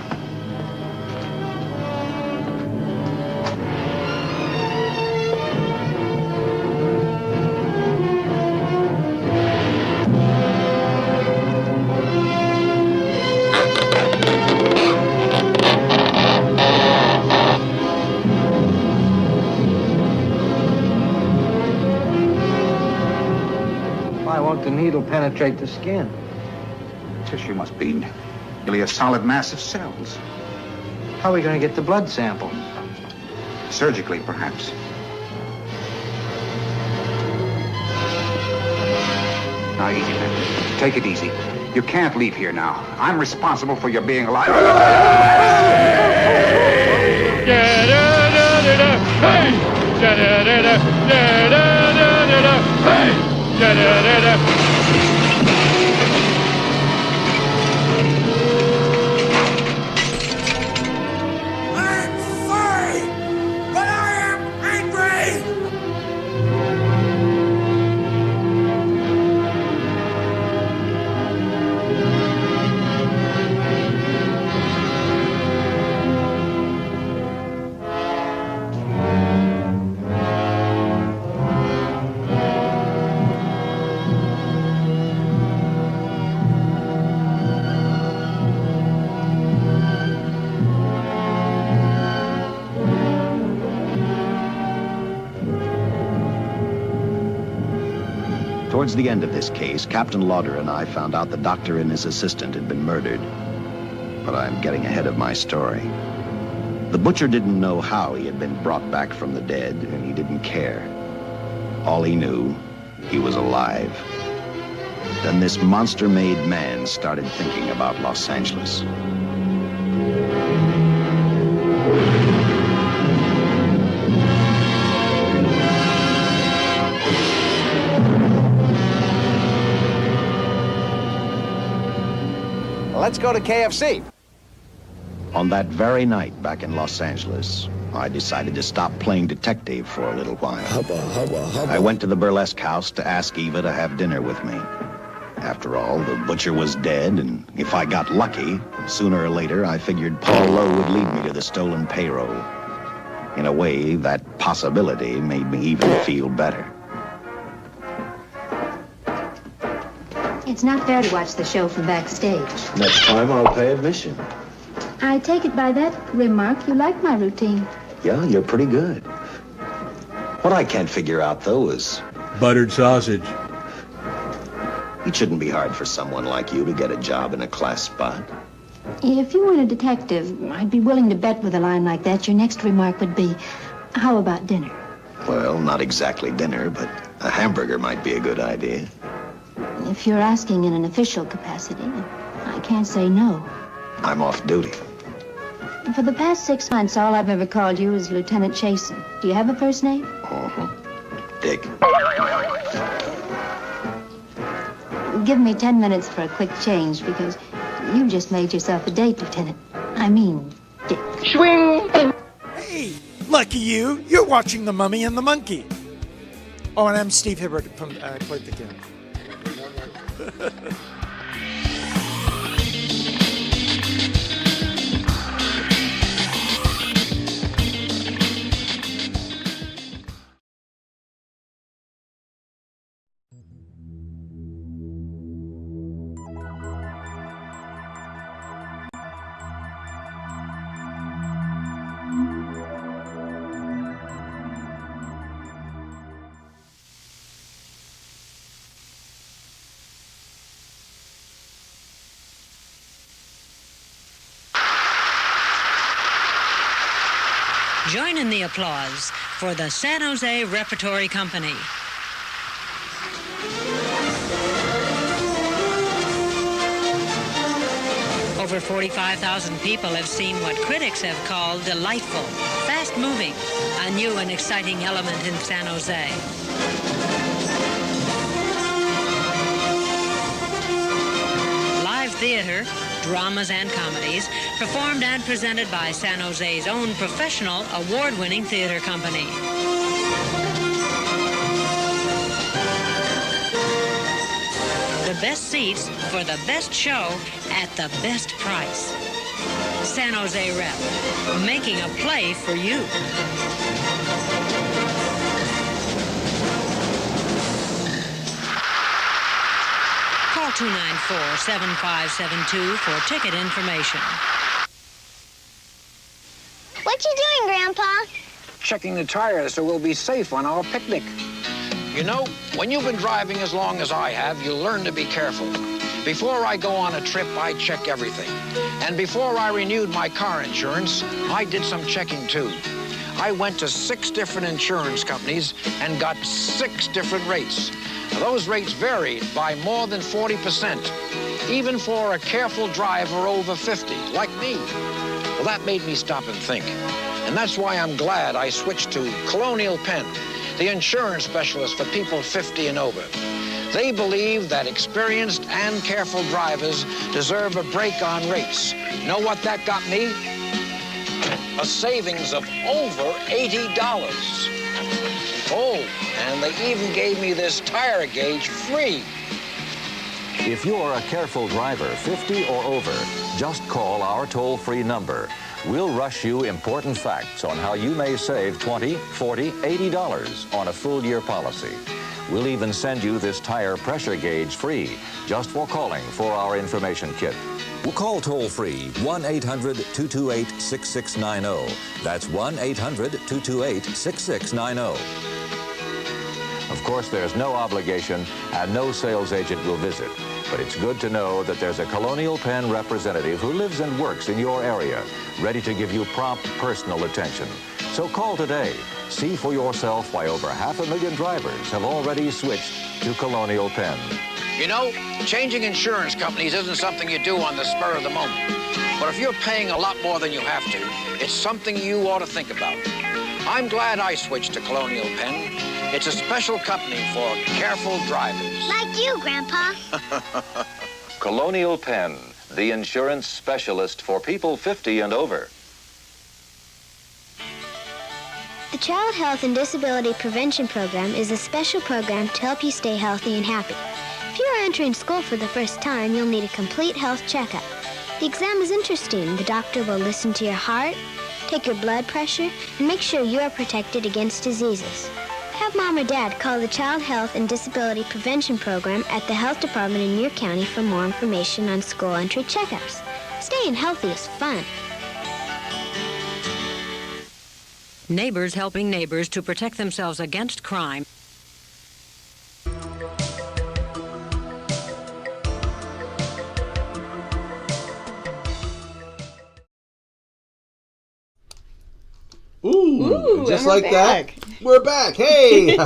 Why won't the needle penetrate the skin? Tissue must be nearly a solid mass of cells. How are we going to get the blood sample? Surgically, perhaps. Now, easy, man. Take it easy. You can't leave here now. I'm responsible for your being alive. Towards the end of this case, Captain Lauder and I found out the doctor and his assistant had been murdered. But I'm getting ahead of my story. The butcher didn't know how he had been brought back from the dead, and he didn't care. All he knew, he was alive. Then this monster-made man started thinking about Los Angeles. Let's go to KFC. On that very night back in Los Angeles, I decided to stop playing detective for a little while. I went to the burlesque house to ask Eva to have dinner with me. After all, the butcher was dead, and if I got lucky, sooner or later, I figured Paul Lowe would lead me to the stolen payroll. In a way, that possibility made me even feel better. It's not fair to watch the show from backstage. Next time, I'll pay admission. I take it by that remark you like my routine. Yeah, you're pretty good. What I can't figure out, though, is... buttered sausage. It shouldn't be hard for someone like you to get a job in a class spot. If you weren't a detective, I'd be willing to bet with a line like that your next remark would be, how about dinner? Well, not exactly dinner, but a hamburger might be a good idea. If you're asking in an official capacity, I can't say no. I'm off duty. For the past 6 months, all I've ever called you is Lieutenant Chasen. Do you have a first name? Dick. Give me 10 minutes for a quick change, because you just made yourself a date, Lieutenant. I mean, Dick. Swing! Hey, lucky you. You're watching The Mummy and the Monkey. Oh, and I'm Steve Hibbert from Played the Game. Join in the applause for the San Jose Repertory Company. Over 45,000 people have seen what critics have called delightful, fast-moving, a new and exciting element in San Jose. Live theater, dramas and comedies, performed and presented by San Jose's own professional, award-winning theater company. The best seats for the best show at the best price. San Jose Rep, making a play for you. Call 294-7572 for ticket information. What you doing, Grandpa? Checking the tires so we'll be safe on our picnic. You know, when you've been driving as long as I have, you learn to be careful. Before I go on a trip, I check everything. And before I renewed my car insurance, I did some checking too. I went to 6 different insurance companies and got 6 different rates. Those rates varied by more than 40%, even for a careful driver over 50, like me. Well, that made me stop and think. And that's why I'm glad I switched to Colonial Penn, the insurance specialist for people 50 and over. They believe that experienced and careful drivers deserve a break on rates. Know what that got me? A savings of over $80. Oh, and they even gave me this tire gauge free. If you're a careful driver, 50 or over, just call our toll-free number. We'll rush you important facts on how you may save $20, $40, $80 on a full-year policy. We'll even send you this tire pressure gauge free, just for calling for our information kit. We'll call toll-free 1-800-228-6690. That's 1-800-228-6690. Of course, there's no obligation and no sales agent will visit. But it's good to know that there's a Colonial Penn representative who lives and works in your area, ready to give you prompt personal attention. So call today. See for yourself why over 500,000 drivers have already switched to Colonial Penn. You know, changing insurance companies isn't something you do on the spur of the moment. But if you're paying a lot more than you have to, it's something you ought to think about. I'm glad I switched to Colonial Penn. It's a special company for careful drivers. Like you, Grandpa. Colonial Penn, the insurance specialist for people 50 and over. The Child Health and Disability Prevention Program is a special program to help you stay healthy and happy. If you are entering school for the first time, you'll need a complete health checkup. The exam is interesting. The doctor will listen to your heart, take your blood pressure, and make sure you are protected against diseases. Have Mom or Dad call the Child Health and Disability Prevention Program at the health department in your county for more information on school entry checkups. Staying healthy is fun. Neighbors helping neighbors to protect themselves against crime. Ooh, just and we're like back. that, we're back. Hey!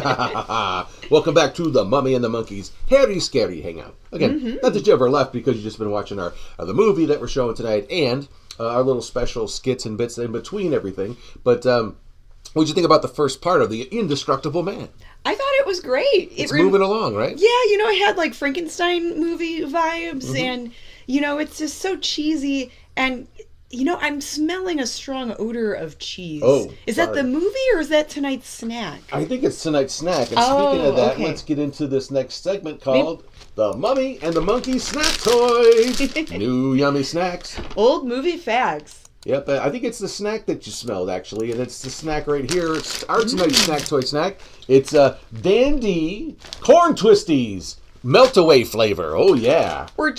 Welcome back to the Mummy and the Monkey's Hairy Scary Hangout. Again, not that you ever left because you've just been watching the movie that we're showing tonight and our little special skits and bits in between everything. But what did you think about the first part of the Indestructible Man? I thought it was great. It's moving along, right? Yeah, it had like Frankenstein movie vibes, and it's just so cheesy. And I'm smelling a strong odor of cheese. Oh, is that the movie or is that tonight's snack? I think it's tonight's snack. And speaking of that, let's get into this next segment called The Mummy and the Monkey Snack Toys. New yummy snacks. Old movie facts. Yep, I think it's the snack that you smelled, actually, and it's the snack right here. It's our tonight's snack toy snack. It's Dandy Corn Twisties. Melt-away flavor. Oh, yeah. Or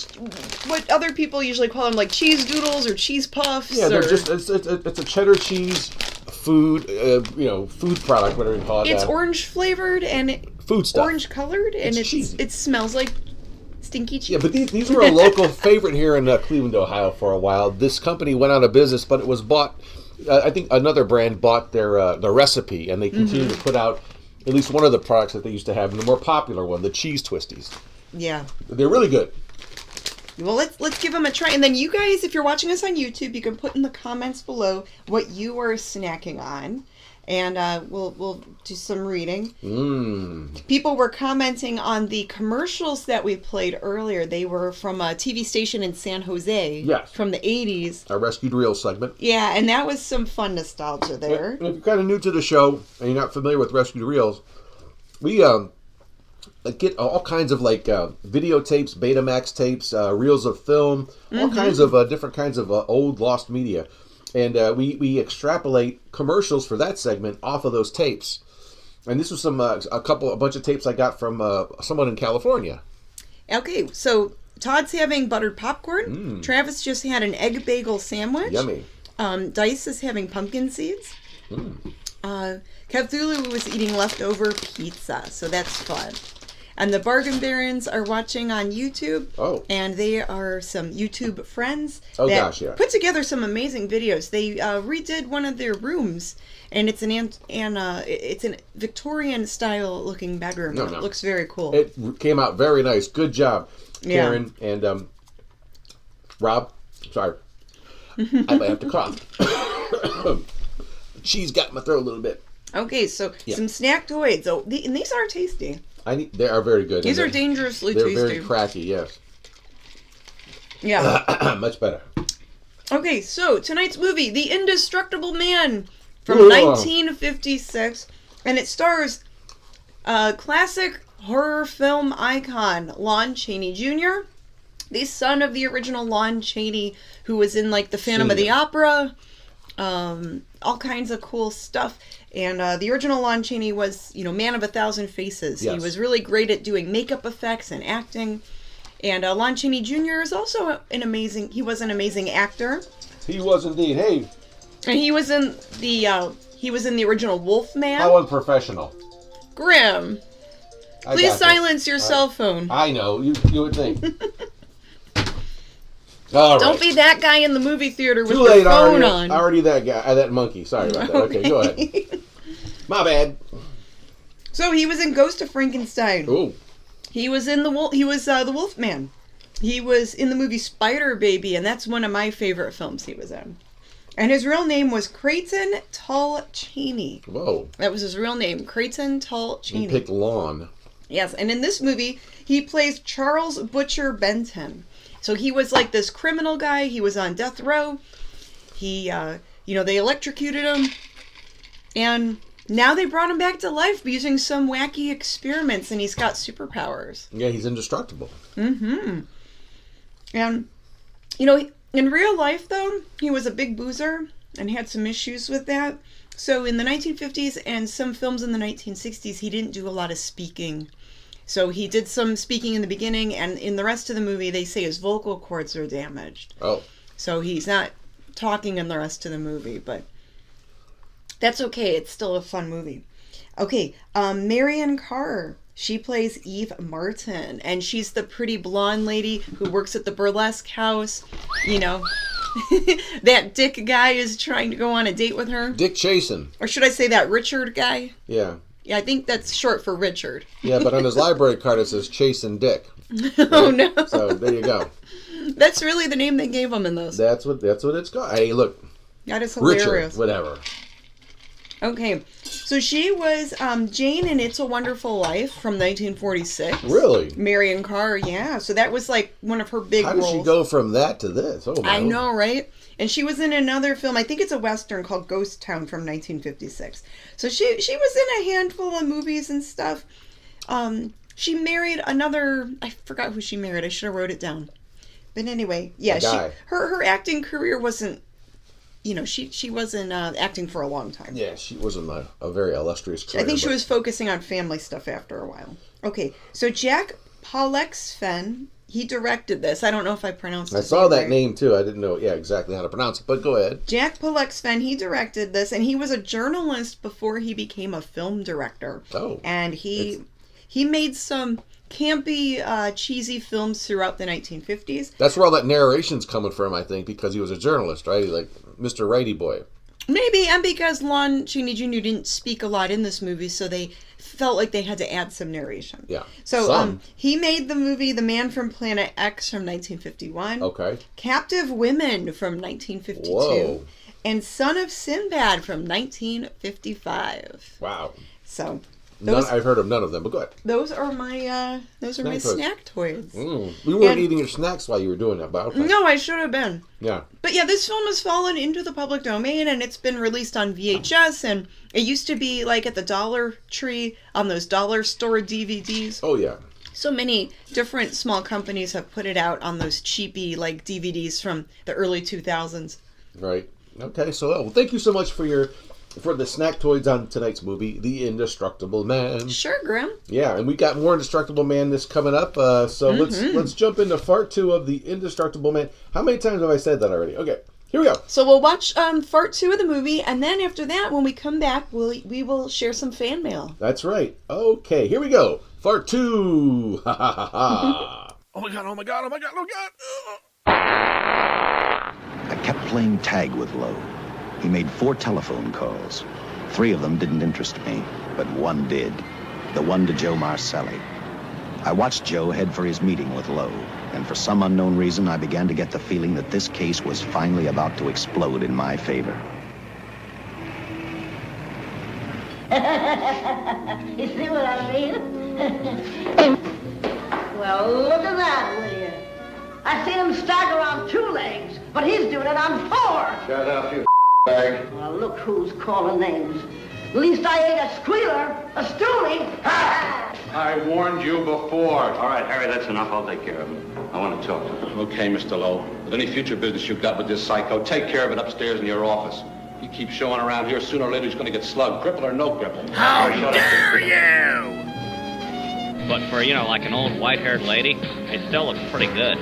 what other people usually call them, like cheese doodles or cheese puffs. Yeah, they're just, it's a cheddar cheese food, food product, whatever you call it. It's orange flavored and food stuff. Orange colored, and it smells like stinky cheese. Yeah, but these were a local favorite here in Cleveland, Ohio for a while. This company went out of business, but it was bought, I think another brand bought their recipe, and they continue to put out at least one of the products that they used to have, and the more popular one, the cheese twisties. Yeah. They're really good. Well, let's give them a try. And then you guys, if you're watching us on YouTube, you can put in the comments below what you are snacking on. And we'll do some reading. People were commenting on the commercials that we played earlier. They were from a TV station in San Jose. Yes. From the 80s. Our Rescued Reels segment. Yeah, and that was some fun nostalgia there. And if you're kind of new to the show and you're not familiar with Rescued Reels, we get all kinds of videotapes, Betamax tapes, reels of film, all kinds of different kinds of old lost media. And we extrapolate commercials for that segment off of those tapes. And this was a bunch of tapes I got from someone in California. Okay, so Todd's having buttered popcorn. Travis just had an egg bagel sandwich. Yummy. Dice is having pumpkin seeds. Cthulhu was eating leftover pizza, so that's fun. And the Bargain Barons are watching on YouTube. Oh. And they are some YouTube friends that put together some amazing videos. They redid one of their rooms, and it's an Victorian style looking bedroom. It looks very cool. It came out very nice. Good job, Karen and Rob. Sorry, I might have to cough. Cheese got in my throat a little bit. Okay, so some snack toys. And these are tasty. They are very good. These are dangerously tasty. They're very cracky, yes. Yeah. Much better. Okay, so tonight's movie, The Indestructible Man from 1956. And it stars classic horror film icon Lon Chaney Jr., the son of the original Lon Chaney, who was in the Phantom of the Opera, all kinds of cool stuff. And the original Lon Chaney was, man of 1,000 faces. Yes. He was really great at doing makeup effects and acting. And Lon Chaney Jr. is also an amazing actor. He was indeed. Hey. And he was in the original Wolfman. How unprofessional. Grim. Please silence your cell phone. I know. You would think. All right. Don't be that guy in the movie theater with Too your late, phone on. already that guy, that monkey. Sorry about that. Okay, go ahead. My bad. So he was in Ghost of Frankenstein. Ooh. He was in the Wolfman. He was in the movie Spider Baby, and that's one of my favorite films he was in. And his real name was Creighton Tull Cheney. Whoa. That was his real name, Creighton Tull Cheney. He picked lawn. Yes, and in this movie, he plays Charles Butcher Benton. So he was like this criminal guy. He was on death row. He, they electrocuted him. And now they brought him back to life using some wacky experiments, and he's got superpowers. Yeah, he's indestructible. Mm-hmm. And, in real life, though, he was a big boozer and had some issues with that. So in the 1950s and some films in the 1960s, he didn't do a lot of speaking. So he did some speaking in the beginning, and in the rest of the movie, they say his vocal cords are damaged. Oh. So he's not talking in the rest of the movie, but that's okay. It's still a fun movie. Okay, Marion Carr. She plays Eve Martin, and she's the pretty blonde lady who works at the burlesque house. That Dick guy is trying to go on a date with her. Dick Chasen. Or should I say that Richard guy? Yeah. Yeah, I think that's short for Richard. Yeah, but on his library card it says Chasen Dick. Oh, no. So there you go. That's really the name they gave him in those. That's what it's called. Hey, look. That is hilarious. Richard, whatever. Okay, so she was Jane in It's a Wonderful Life from 1946. Really? Marion Carr, yeah. So that was like one of her big roles. How did she go from that to this? Oh my! I know, right? And she was in another film. I think it's a Western called Ghost Town from 1956. So she was in a handful of movies and stuff. She married another. I forgot who she married. I should have wrote it down. But anyway, yeah, her acting career wasn't. She wasn't acting for a long time. Yeah, she wasn't a very illustrious career. I think she was focusing on family stuff after a while. Okay, so Jack Palexfen, he directed this. I don't know if I pronounced it. I saw that name too. I didn't know exactly how to pronounce it, but go ahead. Jack Palexfen, he directed this, and he was a journalist before he became a film director. Oh. And he made some campy, cheesy films throughout the 1950s. That's where all that narration's coming from, I think, because he was a journalist, right? Like Mr. Righty Boy. Maybe, and because Lon Chaney Jr. didn't speak a lot in this movie, so they felt like they had to add some narration. Yeah. So he made the movie The Man from Planet X from 1951. Okay. Captive Women from 1952. Whoa. And Son of Sinbad from 1955. Wow. So I've heard of none of them, but go ahead. Those are my snack toys. We weren't eating your snacks while you were doing that, but okay. No, I should have been. Yeah. But yeah, this film has fallen into the public domain, and it's been released on VHS, and it used to be like at the Dollar Tree on those dollar store DVDs. Oh, yeah. So many different small companies have put it out on those cheapy like DVDs from the early 2000s. Right. Okay, so thank you so much for the snack toys on tonight's movie, The Indestructible Man. Sure, Grim. Yeah, and we got more Indestructible Man this coming up. So let's jump into part 2 of The Indestructible Man. How many times have I said that already? Okay, here we go. So we'll watch part 2 of the movie, and then after that, when we come back, we will share some fan mail. That's right. Okay, here we go. Part 2. Ha ha ha ha. Oh my god, oh my god, oh my god, oh my god. I kept playing tag with Lowe. He made 4 telephone calls. 3 of them didn't interest me, but one did. The one to Joe Marcelli. I watched Joe head for his meeting with Lowe, and for some unknown reason, I began to get the feeling that this case was finally about to explode in my favor. You see what I mean? Well, look at that, will you? I seen him stagger on 2 legs, but he's doing it on 4. Shut up, you bag. Well, look who's calling names. At least I ain't a squealer, a stoolie. I warned you before. All right, Harry, that's enough. I'll take care of him. I want to talk to him. Okay, Mr. Lowe. But any future business you've got with this psycho, take care of it upstairs in your office. He keeps showing around here, sooner or later he's going to get slugged, cripple or no cripple. How dare you! But for, like an old white-haired lady, it still looks pretty good.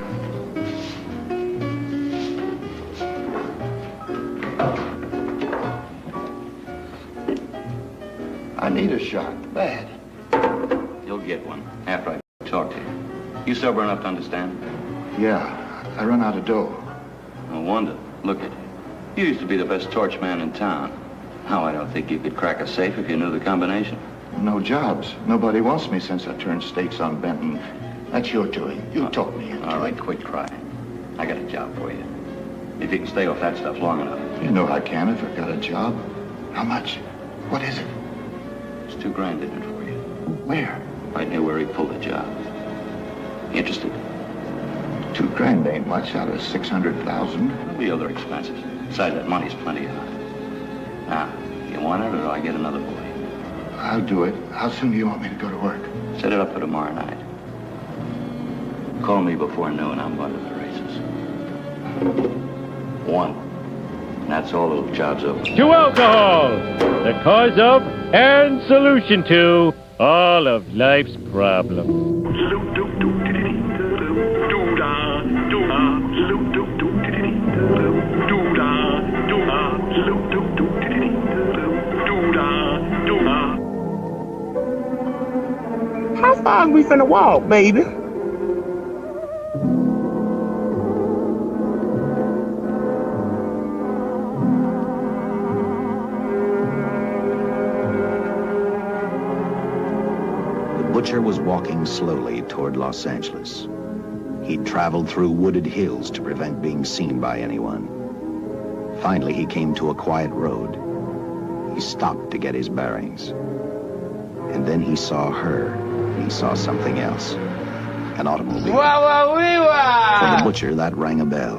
I need a shot, bad. You'll get one after I talk to you. You sober enough to understand? Yeah, I run out of dough. No wonder. Look at you. You used to be the best torch man in town. Now I don't think you could crack a safe if you knew the combination. No jobs. Nobody wants me since I turned stakes on Benton. That's your doing. You taught me. All right, quit crying. I got a job for you. If you can stay off that stuff long enough. You know I can if I got a job. How much? What is it? It's $2,000 in it for you. Where? Right near where he pulled the job. Interested? $2,000 ain't much out of 600,000. There'll be other expenses. Besides, that money's plenty of it. Now, you want it or do I get another boy? I'll do it. How soon do you want me to go to work? Set it up for tomorrow night. Call me before noon. I'm going to the races. 1. And that's all the job's over. To alcohol, the cause of and solution to all of life's problems. How far we finna walk, baby? The butcher was walking slowly toward Los Angeles. He'd traveled through wooded hills to prevent being seen by anyone. Finally, he came to a quiet road. He stopped to get his bearings. And then he saw her. He saw something else. An automobile. For the butcher, that rang a bell.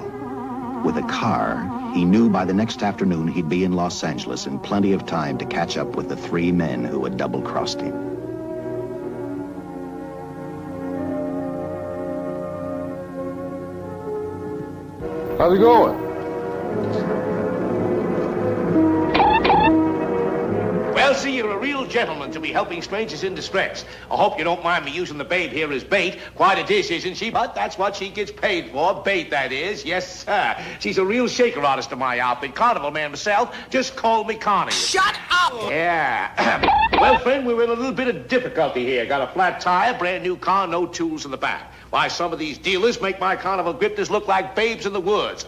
With a car, he knew by the next afternoon he'd be in Los Angeles in plenty of time to catch up with the 3 men who had double-crossed him. How's it going? Well, see, you're a real gentleman to be helping strangers in distress. I hope you don't mind me using the babe here as bait. Quite a dish, isn't she? But that's what she gets paid for. Bait, that is. Yes, sir. She's a real shaker artist of my outfit. Carnival man myself. Just call me Connie. Shut up! Yeah. Well, friend, we're in a little bit of difficulty here. Got a flat tire, brand new car, no tools in the back. Why, some of these dealers make my carnival grifters look like babes in the woods.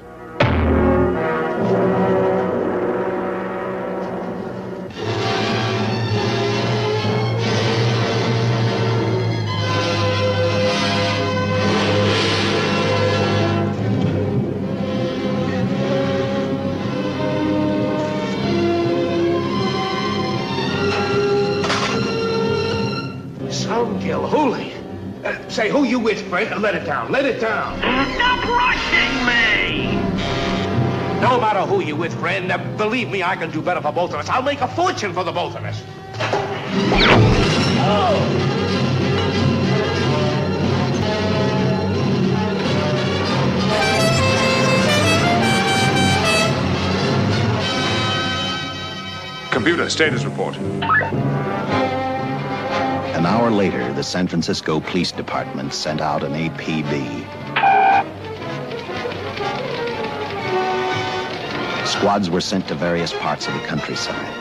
Holy. Say, who you with, friend? Let it down. Let it down. Stop rushing me! No matter who you with, friend, believe me, I can do better for both of us. I'll make a fortune for the both of us. Computer, status report. An hour later, the San Francisco Police Department sent out an APB. Squads were sent to various parts of the countryside.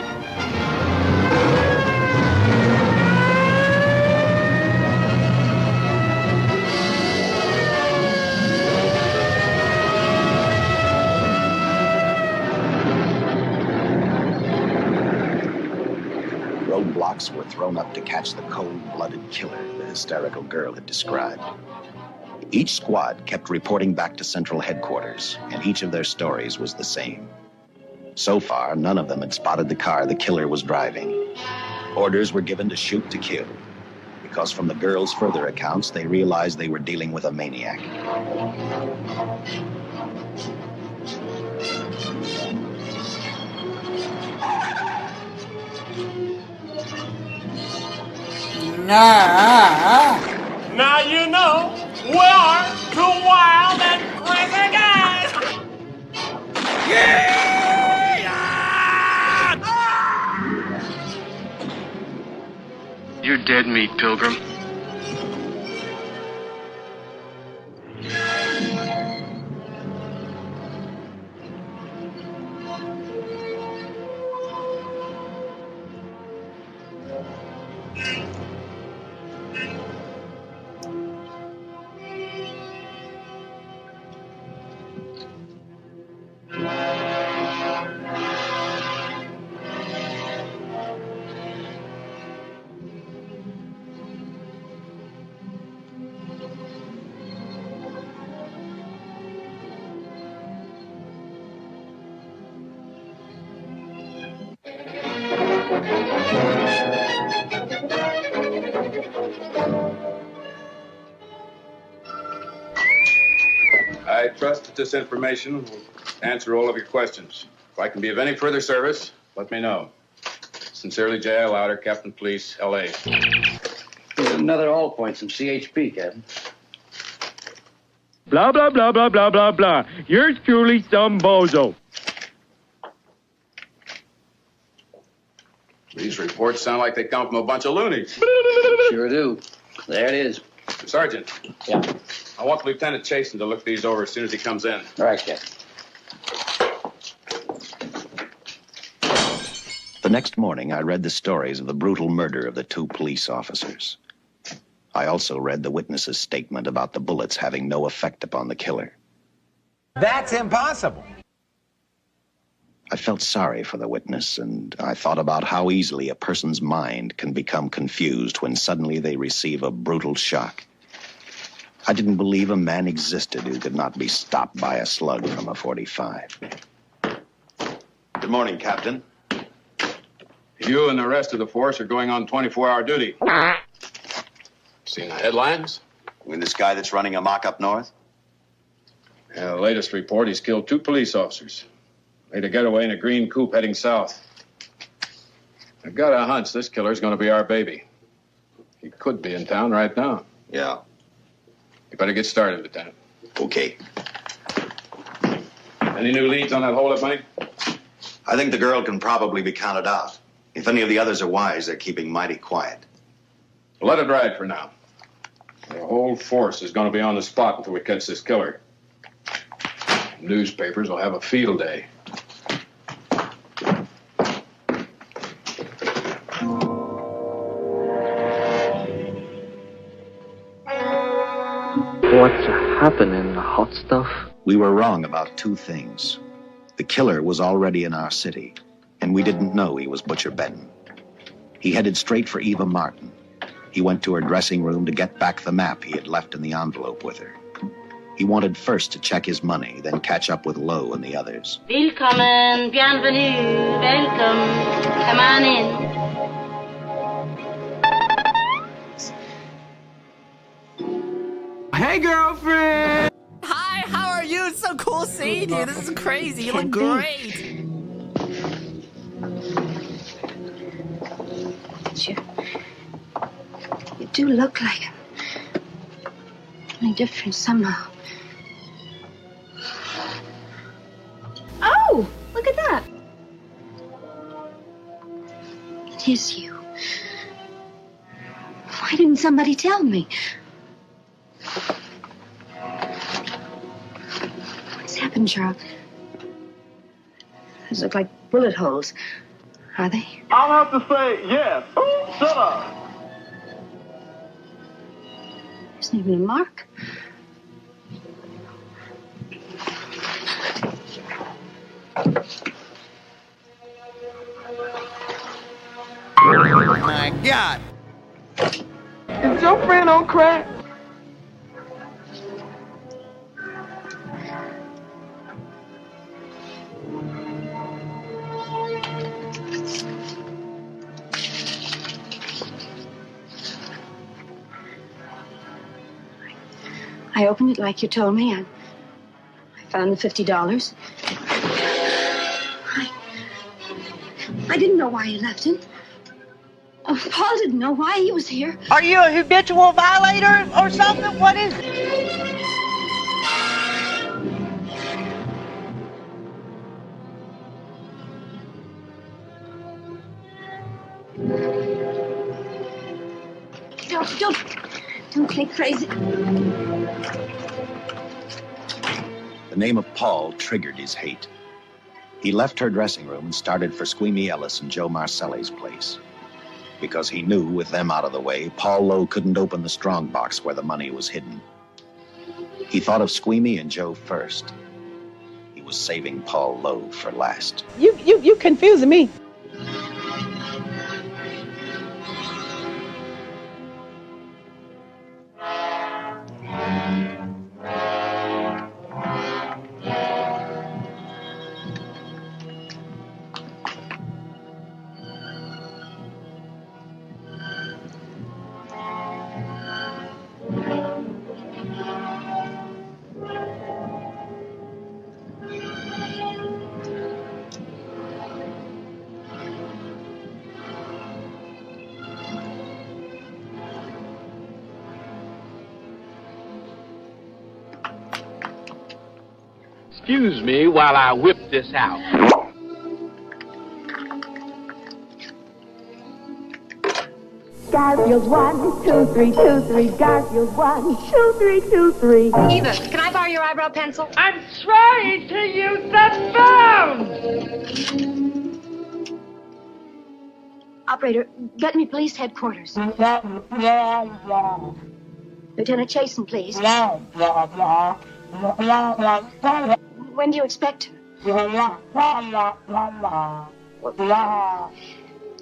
Roadblocks were thrown up to catch the cold-blooded killer the hysterical girl had described. Each squad kept reporting back to Central Headquarters, and each of their stories was the same. So far, none of them had spotted the car the killer was driving. Orders were given to shoot to kill, because from the girls' further accounts, they realized they were dealing with a maniac. Now you know we are two wild and crazy guys. Yeah! You're dead meat, Pilgrim. trust that this information will answer all of your questions. If I can be of any further service, let me know. Sincerely, J.I. Louder, Captain Police, L.A. Here's another all points from CHP, Captain. Blah, blah, blah, blah, blah, blah, blah. Yours truly, some bozo. These reports sound like they come from a bunch of loonies. Sure do. There it is. Sergeant. Yeah. I want Lieutenant Chasen to look these over as soon as he comes in. All right, Captain. The next morning, I read the stories of the brutal murder of the 2 police officers. I also read the witness's statement about the bullets having no effect upon the killer. That's impossible. I felt sorry for the witness, and I thought about how easily a person's mind can become confused when suddenly they receive a brutal shock. I didn't believe a man existed who could not be stopped by a slug from a .45. Good morning, Captain. You and the rest of the force are going on 24-hour duty. Seen the headlines? You mean this guy that's running amok up north? Yeah, the latest report, he's killed 2 police officers. Made a getaway in a green coupe heading south. I've got a hunch this killer's going to be our baby. He could be in town right now. Yeah. You better get started, Lieutenant. Okay. Any new leads on that hold-up money? I think the girl can probably be counted out. If any of the others are wise, they're keeping mighty quiet. Let it ride for now. The whole force is going to be on the spot until we catch this killer. Newspapers will have a field day. What's happening, hot stuff? We were wrong about 2 things. The killer was already in our city, and we didn't know he was Butcher Benton. He headed straight for Eva Martin. He went to her dressing room to get back the map he had left in the envelope with her. He wanted first to check his money, then catch up with Lowe and the others. Willkommen, bienvenue, welcome. Come on in. Hey, girlfriend! Hi, how are you? It's so cool seeing you. This is crazy. You look great. You do look like him. Only different somehow. Oh, look at that. It is you. Why didn't somebody tell me? What's happened, Charles? Those look like bullet holes. Are they? I'll have to say yes. Shut up. There's not even a mark. My God. Is your friend on crack? I opened it like you told me. I found the $50. I didn't know why you left him. Oh, Paul didn't know why he was here. Are you a habitual violator or something? What is it? Don't play crazy. The name of Paul triggered his hate. He left her dressing room and started for Squeamy Ellis and Joe Marcelli's place. Because he knew, with them out of the way, Paul Lowe couldn't open the strong box where the money was hidden. He thought of Squeamy and Joe first. He was saving Paul Lowe for last. You confusing me. excuse me while I whip this out. Garfield 1, 2, 3, 2, 3. Garfield 1, 2, 3, 2, 3. Eva, can I borrow your eyebrow pencil? I'm trying to use the phone! Operator, get me police headquarters. Lieutenant Chasen, please. When do you expect him?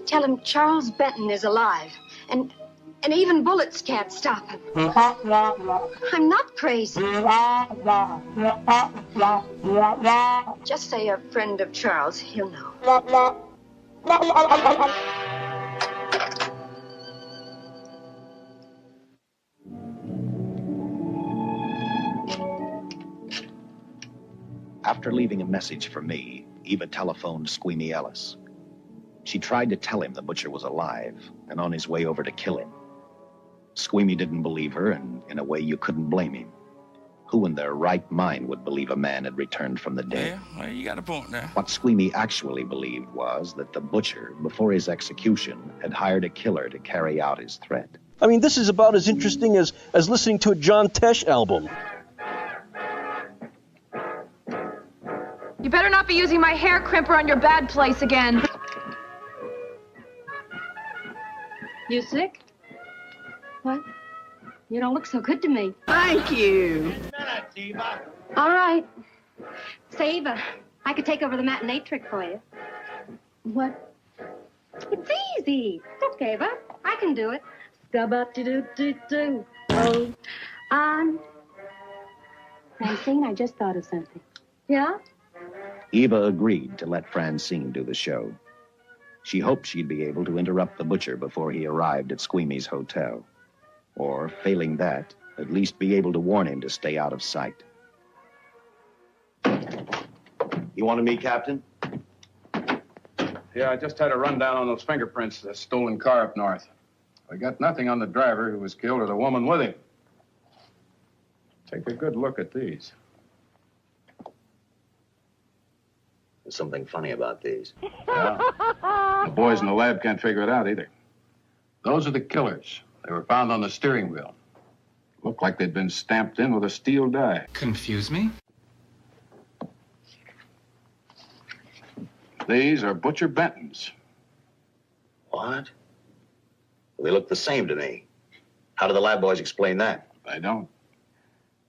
Tell him Charles Benton is alive, and even bullets can't stop him. I'm not crazy. Just say a friend of Charles. He'll know. After leaving a message for me, Eva telephoned Squeamy Ellis. She tried to tell him the butcher was alive and on his way over to kill him. Squeamy didn't believe her, and in a way you couldn't blame him. Who in their right mind would believe a man had returned from the dead? Yeah, well, you got a point there. What Squeamy actually believed was that the butcher, before his execution, had hired a killer to carry out his threat. I mean, this is about as interesting as listening to a John Tesh album. You better not be using my hair crimper on your bad place again. You sick? What? You don't look so good to me. Thank you. All right. Say, Eva, I could take over the matinee trick for you. What? It's easy. It's okay, Eva. I can do it. Scabba-doo-doo-doo-doo. Oh, Francine, I just thought of something. Yeah? Eva agreed to let Francine do the show. She hoped she'd be able to interrupt the butcher before he arrived at Squeamy's hotel. Or, failing that, at least be able to warn him to stay out of sight. You wanted me, Captain? Yeah, I just had a rundown on those fingerprints of the stolen car up north. We got nothing on the driver who was killed or the woman with him. Take a good look at these. There's something funny about these. Yeah. The boys in the lab can't figure it out either. Those are the killers. They were found on the steering wheel. Looked like they'd been stamped in with a steel die. Confuse me? These are Butcher Benton's. What? They look the same to me. How do the lab boys explain that? They don't.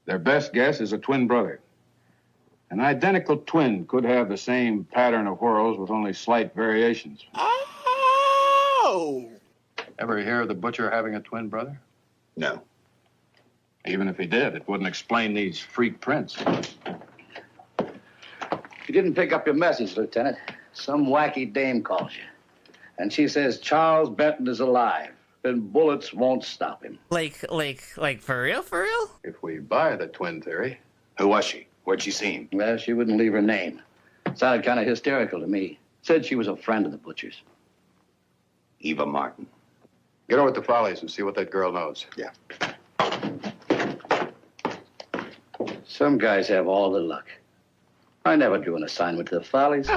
Their best guess is a twin brother. An identical twin could have the same pattern of whorls with only slight variations. Oh! Ever hear of the butcher having a twin brother? No. Even if he did, it wouldn't explain these freak prints. You didn't pick up your message, Lieutenant. Some wacky dame calls you. And she says Charles Benton is alive, and bullets won't stop him. Like, for real, for real? If we buy the twin theory. Who was she? Where'd she see him? Well, she wouldn't leave her name. Sounded kind of hysterical to me. Said she was a friend of the butcher's. Eva Martin. Get over at the Follies and see what that girl knows. Yeah. Some guys have all the luck. I never drew an assignment to the Follies.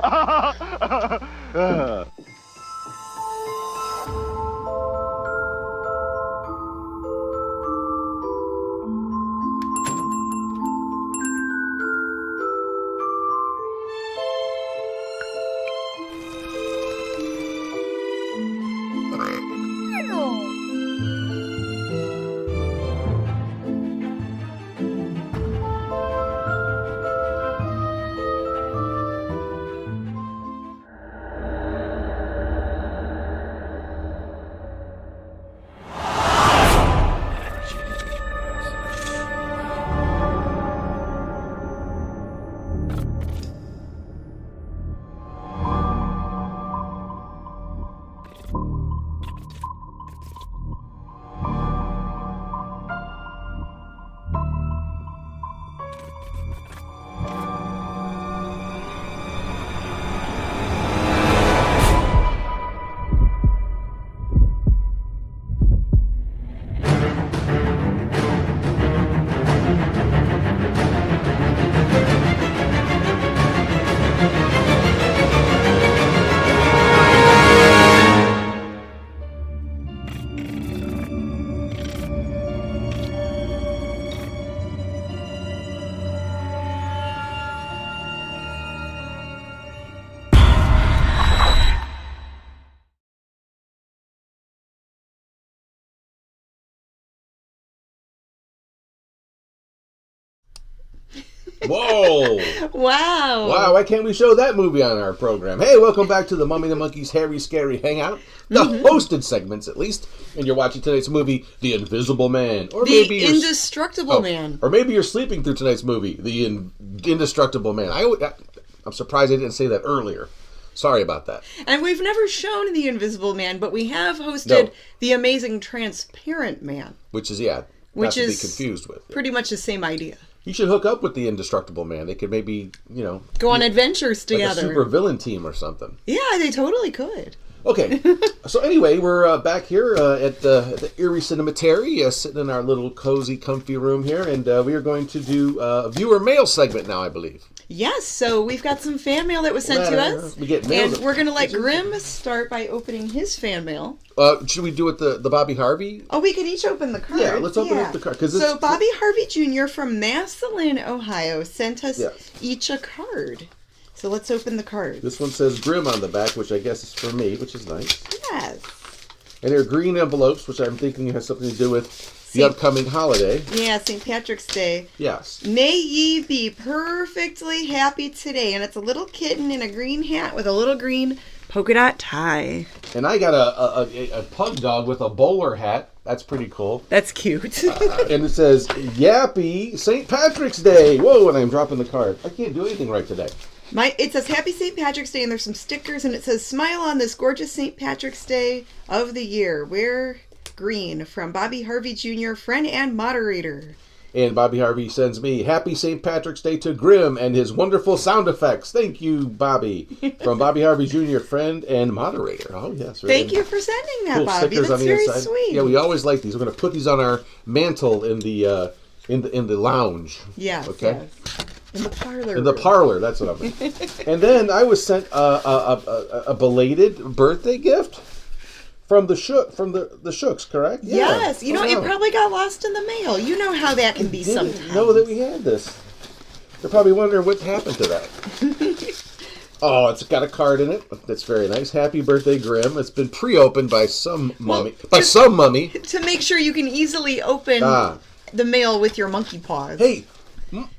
Whoa! Wow. Wow, why can't we show that movie on our program? Hey, welcome back to the Mummy and the Monkey's Hairy Scary Hangout. The hosted segments, at least. And you're watching tonight's movie, The Invisible Man. Or maybe The Indestructible Man. Or maybe you're sleeping through tonight's movie, The Indestructible Man. I'm surprised I didn't say that earlier. Sorry about that. And we've never shown The Invisible Man, but we have hosted The Amazing Transparent Man. Which is, not to be confused with. Pretty much the same idea. You should hook up with the Indestructible Man. They could maybe, go on adventures together. Like a super villain team or something. Yeah, they totally could. Okay. So anyway, we're back here at the Erie Cinematary, sitting in our little cozy, comfy room here, and we are going to do a viewer mail segment now, I believe. Yes, so we've got some fan mail that was sent to us. We get mail. And we're going to let Grim start by opening his fan mail. Should we do it the Bobby Harvey? Oh, we could each open the card. Yeah, let's open up the card. So Bobby Harvey Jr. from Massillon, Ohio, sent us each a card. So let's open the card. This one says Grim on the back, which I guess is for me, which is nice. Yes. And they're green envelopes, which I'm thinking has something to do with the upcoming holiday. Yeah, St. Patrick's Day. Yes. May ye be perfectly happy today. And it's a little kitten in a green hat with a little green polka dot tie. And I got a pug dog with a bowler hat. That's pretty cool. That's cute. And it says, Yappy St. Patrick's Day. Whoa, and I'm dropping the card. I can't do anything right today. It says Happy St. Patrick's Day, and there's some stickers, and it says Smile on this gorgeous St. Patrick's Day of the year. Wear green from Bobby Harvey Jr., friend and moderator. And Bobby Harvey sends me Happy St. Patrick's Day to Grim and his wonderful sound effects. Thank you, Bobby. From Bobby Harvey Jr., friend and moderator. Oh, yes. Right. Thank you for sending that, cool Bobby. That's very sweet. Yeah, we always like these. We're going to put these on our mantle in the lounge. Yes. Okay. Yes. In the parlor. In the parlor, that's what I mean. And then I was sent a belated birthday gift from the Shooks, correct? Yeah. Yes. You know, it probably got lost in the mail. You know how that can be sometimes. Didn't know that we had this. They're probably wondering what happened to that. Oh, it's got a card in it. That's very nice. Happy birthday, Grim. It's been pre-opened by some mummy. To make sure you can easily open the mail with your monkey paws. Hey.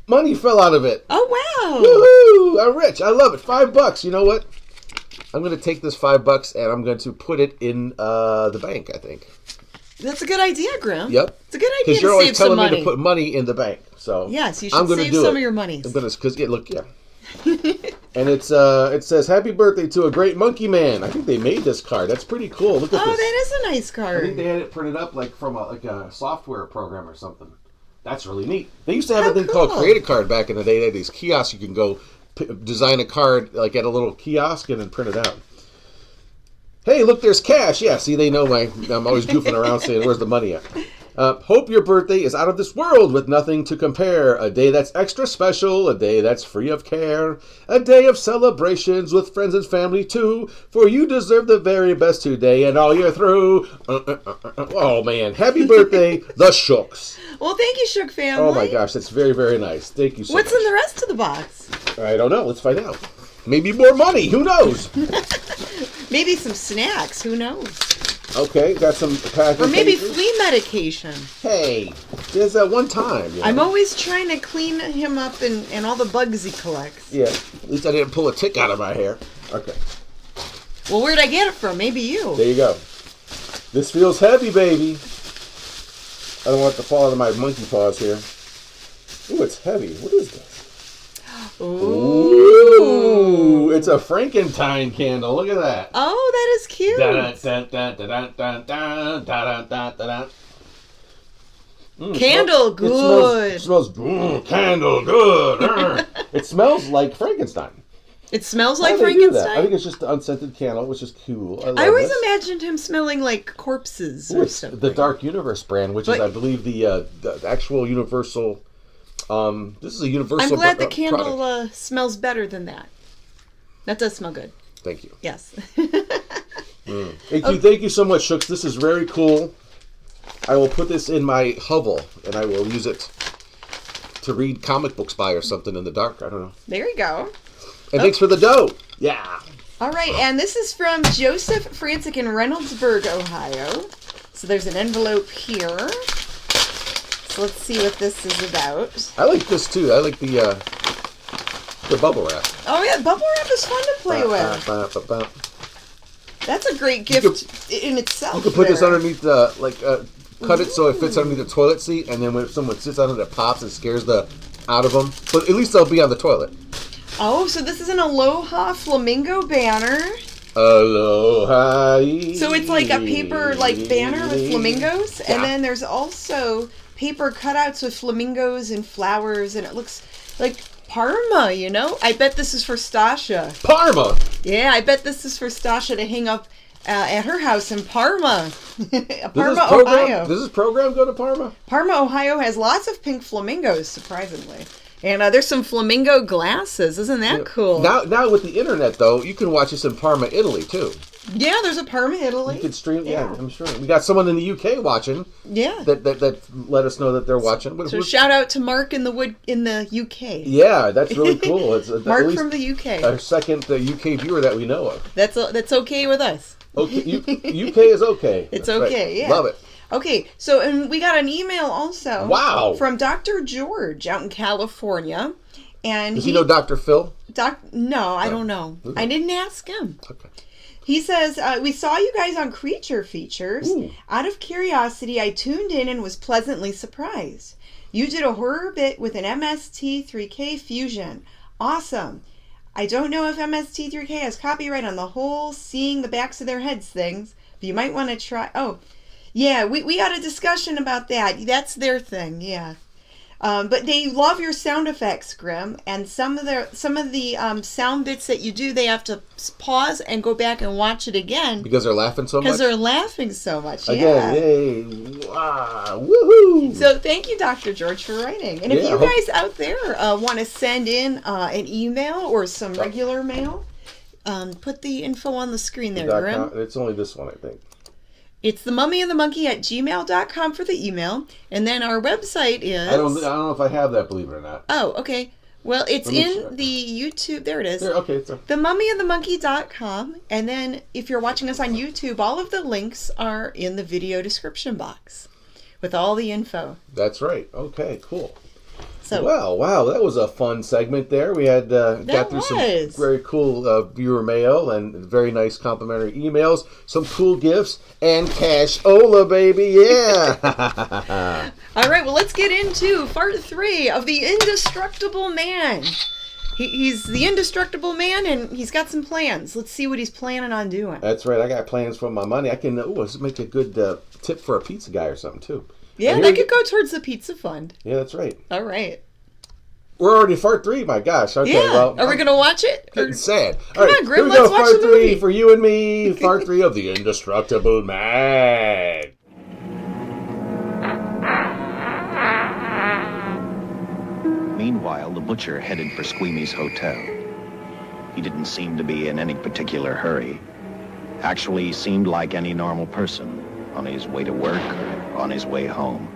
Money fell out of it. Oh, wow. Woohoo! I'm rich. I love it. $5. You know what? I'm going to take this $5 and I'm going to put it in the bank, I think. That's a good idea, Grim. Yep. It's a good idea to Because you're always save some telling money. me to put money in the bank. So yes, you should save some of your money. I'm going to, because, And it says, Happy birthday to a great monkey man. I think they made this card. That's pretty cool. Look at this. Oh, that is a nice card. I think they had it printed up like from a software program or something. That's really neat. They used to have a thing called Create a Card back in the day. They had these kiosks. You can go design a card like at a little kiosk and then print it out. Hey, look, there's cash. Yeah, see, they know I'm always goofing around saying, where's the money at? Hope your birthday is out of this world with nothing to compare. A day that's extra special, a day that's free of care, a day of celebrations with friends and family too, for you deserve the very best today and all year through. Oh, man. Happy birthday, the Shooks. Well, thank you, Shook family. Oh, my gosh. That's very, very nice. Thank you so much. What's in the rest of the box? I don't know. Let's find out. Maybe more money. Who knows? Maybe some snacks. Who knows? Okay, got some packing Or maybe papers. flea medication. Hey, there's that one time. You know? I'm always trying to clean him up and all the bugs he collects. Yeah, at least I didn't pull a tick out of my hair. Okay. Well, where'd I get it from? Maybe you. There you go. This feels heavy, baby. I don't want it to fall out of my monkey paws here. Ooh, it's heavy. What is this? Ooh, it's a Frankenstein candle. Look at that. Oh, that is cute. Candle, good. It smells candle, good. It smells like Frankenstein. It smells like Frankenstein? I think it's just the unscented candle, which is cool. I always imagined him smelling like corpses or something. The Dark Universe brand, which is, I believe, the actual Universal. This is a Universal. I'm glad the candle smells better than that. That does smell good. Thank you. Yes. Thank you so much, Shooks. This is very cool. I will put this in my hovel, and I will use it to read comic books by or something in the dark. I don't know. There you go. And thanks for the dough. Yeah. All right, and this is from Joseph Frantic in Reynoldsburg, Ohio. So there's an envelope here. So let's see what this is about. I like this too. I like the The bubble wrap. Oh yeah, bubble wrap is fun to play with. That's a great gift in itself. You could put this underneath the cut it so it fits underneath the toilet seat, and then when someone sits on it, it pops and scares the out of them. But at least they'll be on the toilet. Oh, so this is an Aloha Flamingo banner. Aloha. So it's like a paper banner with flamingos, Yeah. and then there's also paper cutouts with flamingos and flowers, and it looks like Parma, you know? I bet this is for Stasha. Parma? Yeah, I bet this is for Stasha to hang up at her house in Parma. Parma, Ohio. Does this program go to Parma? Parma, Ohio has lots of pink flamingos, surprisingly. And there's some flamingo glasses. Isn't that cool? Now with the internet, though, you can watch this in Parma, Italy, too. Yeah, there's a Parma, Italy. You can stream, yeah, I'm sure. We got someone in the UK watching. Yeah. That let us know that they're watching. So shout out to Mark in the UK. Yeah, that's really cool. It's Mark from the UK. Our second UK viewer that we know of. That's okay with us. Okay, UK is okay. It's That's okay, right. yeah. Love it. Okay, so and we got an email also. Wow. From Dr. George out in California. And Does he know Dr. Phil? No, I don't know. Ooh. I didn't ask him. Okay. He says, we saw you guys on Creature Features. Ooh. Out of curiosity, I tuned in and was pleasantly surprised. You did a horror bit with an MST3K fusion. Awesome. I don't know if MST3K has copyright on the whole seeing the backs of their heads things, but you might want to try. Oh, yeah, we had a discussion about that. That's their thing, yeah. But they love your sound effects, Grim, and some of the sound bits that you do, they have to pause and go back and watch it again Because they're laughing so much? because they're laughing so much. Again, yeah. yay! Wow! Woohoo! So thank you, Dr. George, for writing. And if Yeah, you I hope- guys out there want to send in an email or some regular mail, put the info on the screen there, Grim. It's only this one, I think. It's themummyandthemonkey at gmail.com for the email. And then our website is... I don't know if I have that, believe it or not. Oh, okay. Well, it's Let me in check. the YouTube. There it is. There, okay, it's there. themummyandthemonkey.com. And then if you're watching us on YouTube, all of the links are in the video description box with all the info. That's right. Okay, cool. So, well, wow, that was a fun segment there. We had got through some very cool viewer mail and very nice complimentary emails, some cool gifts, and cash-ola, baby, yeah! all right, well, let's get into part 3 of the Indestructible Man. He's the Indestructible Man, and he's got some plans. Let's see what he's planning on doing. That's right. I got plans for my money. I can, this make a good tip for a pizza guy or something, too. Yeah, that could go towards the pizza fund. Yeah, that's right. All right. We're already part 3, my gosh. Okay, yeah. well. Are we going to watch it? Getting sad. Come All right, on, Grim, here we let's go. watch Part the 3 movie. for you and me. Part 3 of the Indestructible Man. Meanwhile, the butcher headed for Squeamy's hotel. He didn't seem to be in any particular hurry. Actually, he seemed like any normal person, on his way to work or on his way home.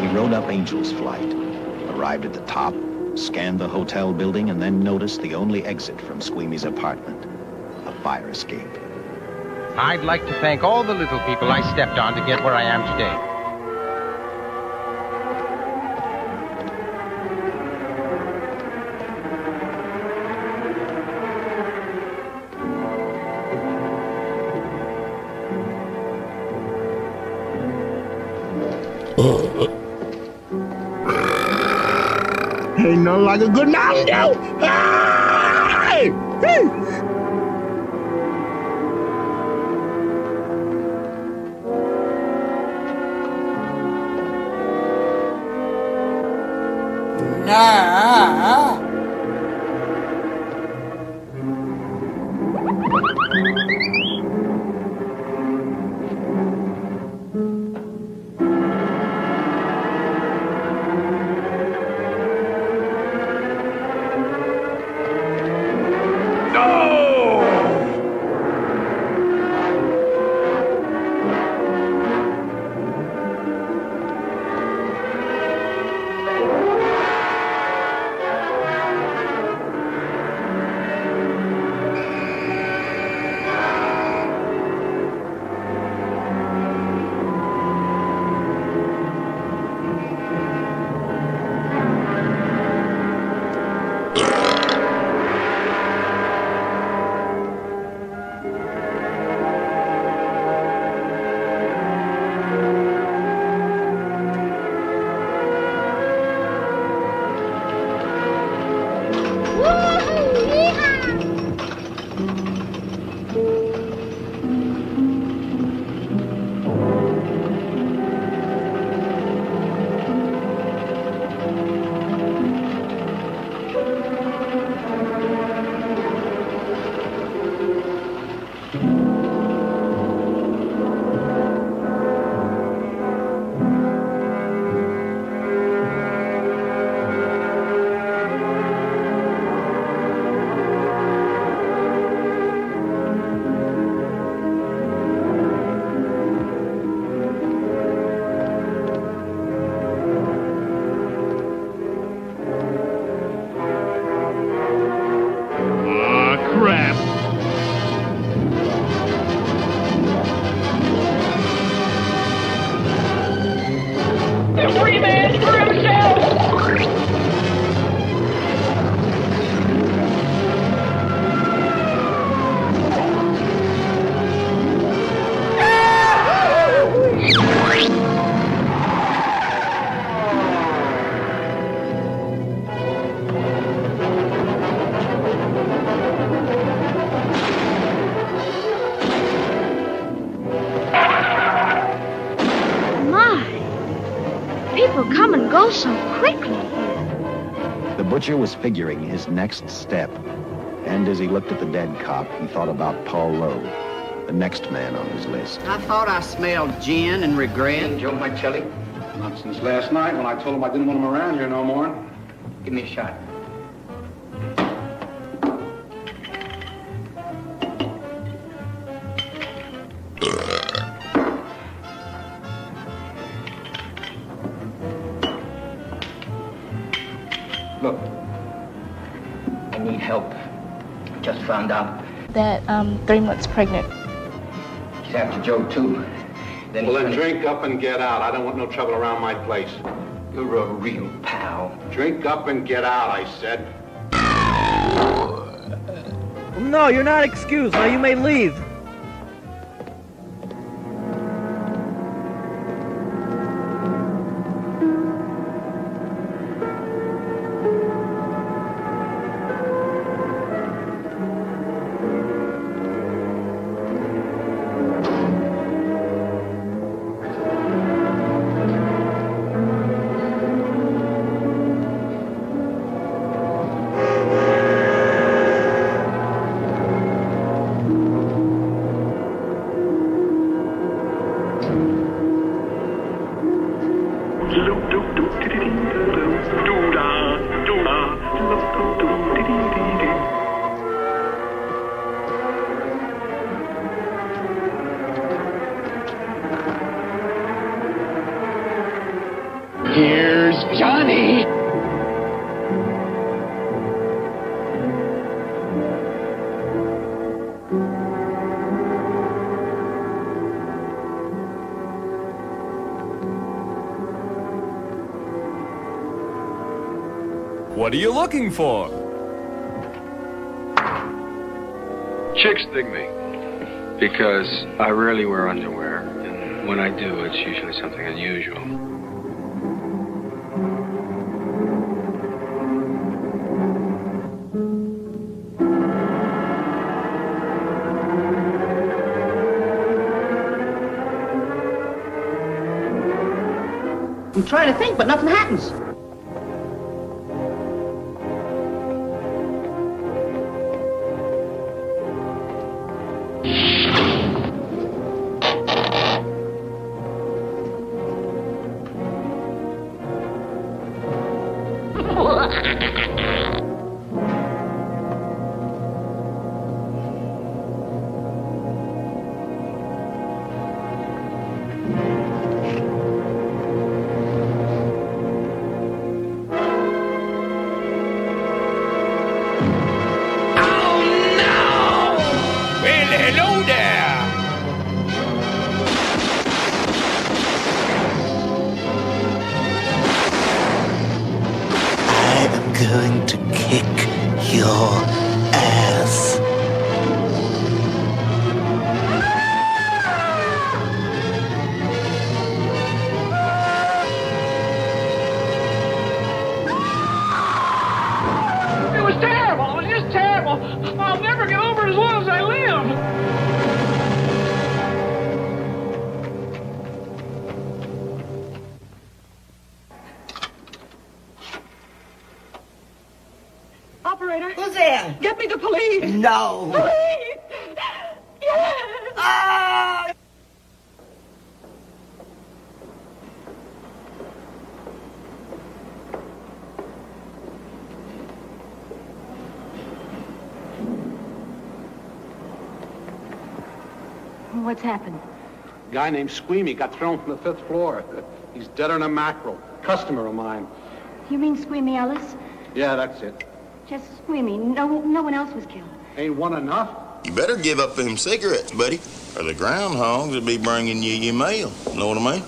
He rode up Angel's Flight, arrived at the top, scanned the hotel building, and then noticed the only exit from Squeamy's apartment, a fire escape. I'd like to thank all the little people I stepped on to get where I am today. Ain't nothing like a good Mountain Dew. Hey! Hey! Nah. People come and go so quickly. The butcher was figuring his next step. And as he looked at the dead cop, he thought about Paul Lowe, the next man on his list. I thought I smelled gin and regret. Joe Michelli? Not since last night when I told him I didn't want him around here no more. Give me a shot. Look, I need help. Just found out that 3 months pregnant. she's after Joe, too. Well, then drink up and get out. I don't want no trouble around my place. You're a real pal. Drink up and get out, I said. No, you're not excused. Now you may leave. Here's Johnny. What are you looking for? Chicks dig me because I rarely wear underwear, and when I do, it's usually something unusual. I'm trying to think, but nothing happens. Going to kick your ass. It was terrible. It was just terrible. I'll never get over it as long as I live. Operator. Who's there? Get me the police. No. Police. Yes. Ah! What's happened? Guy named Squeamy got thrown from the 5th floor. He's deader than a mackerel. Customer of mine. You mean Squeamy Ellis? Yeah, that's it. Just Squeamy. No one else was killed. Ain't one enough? You better give up them cigarettes, buddy, or the groundhogs will be bringing you your mail. Know what I mean?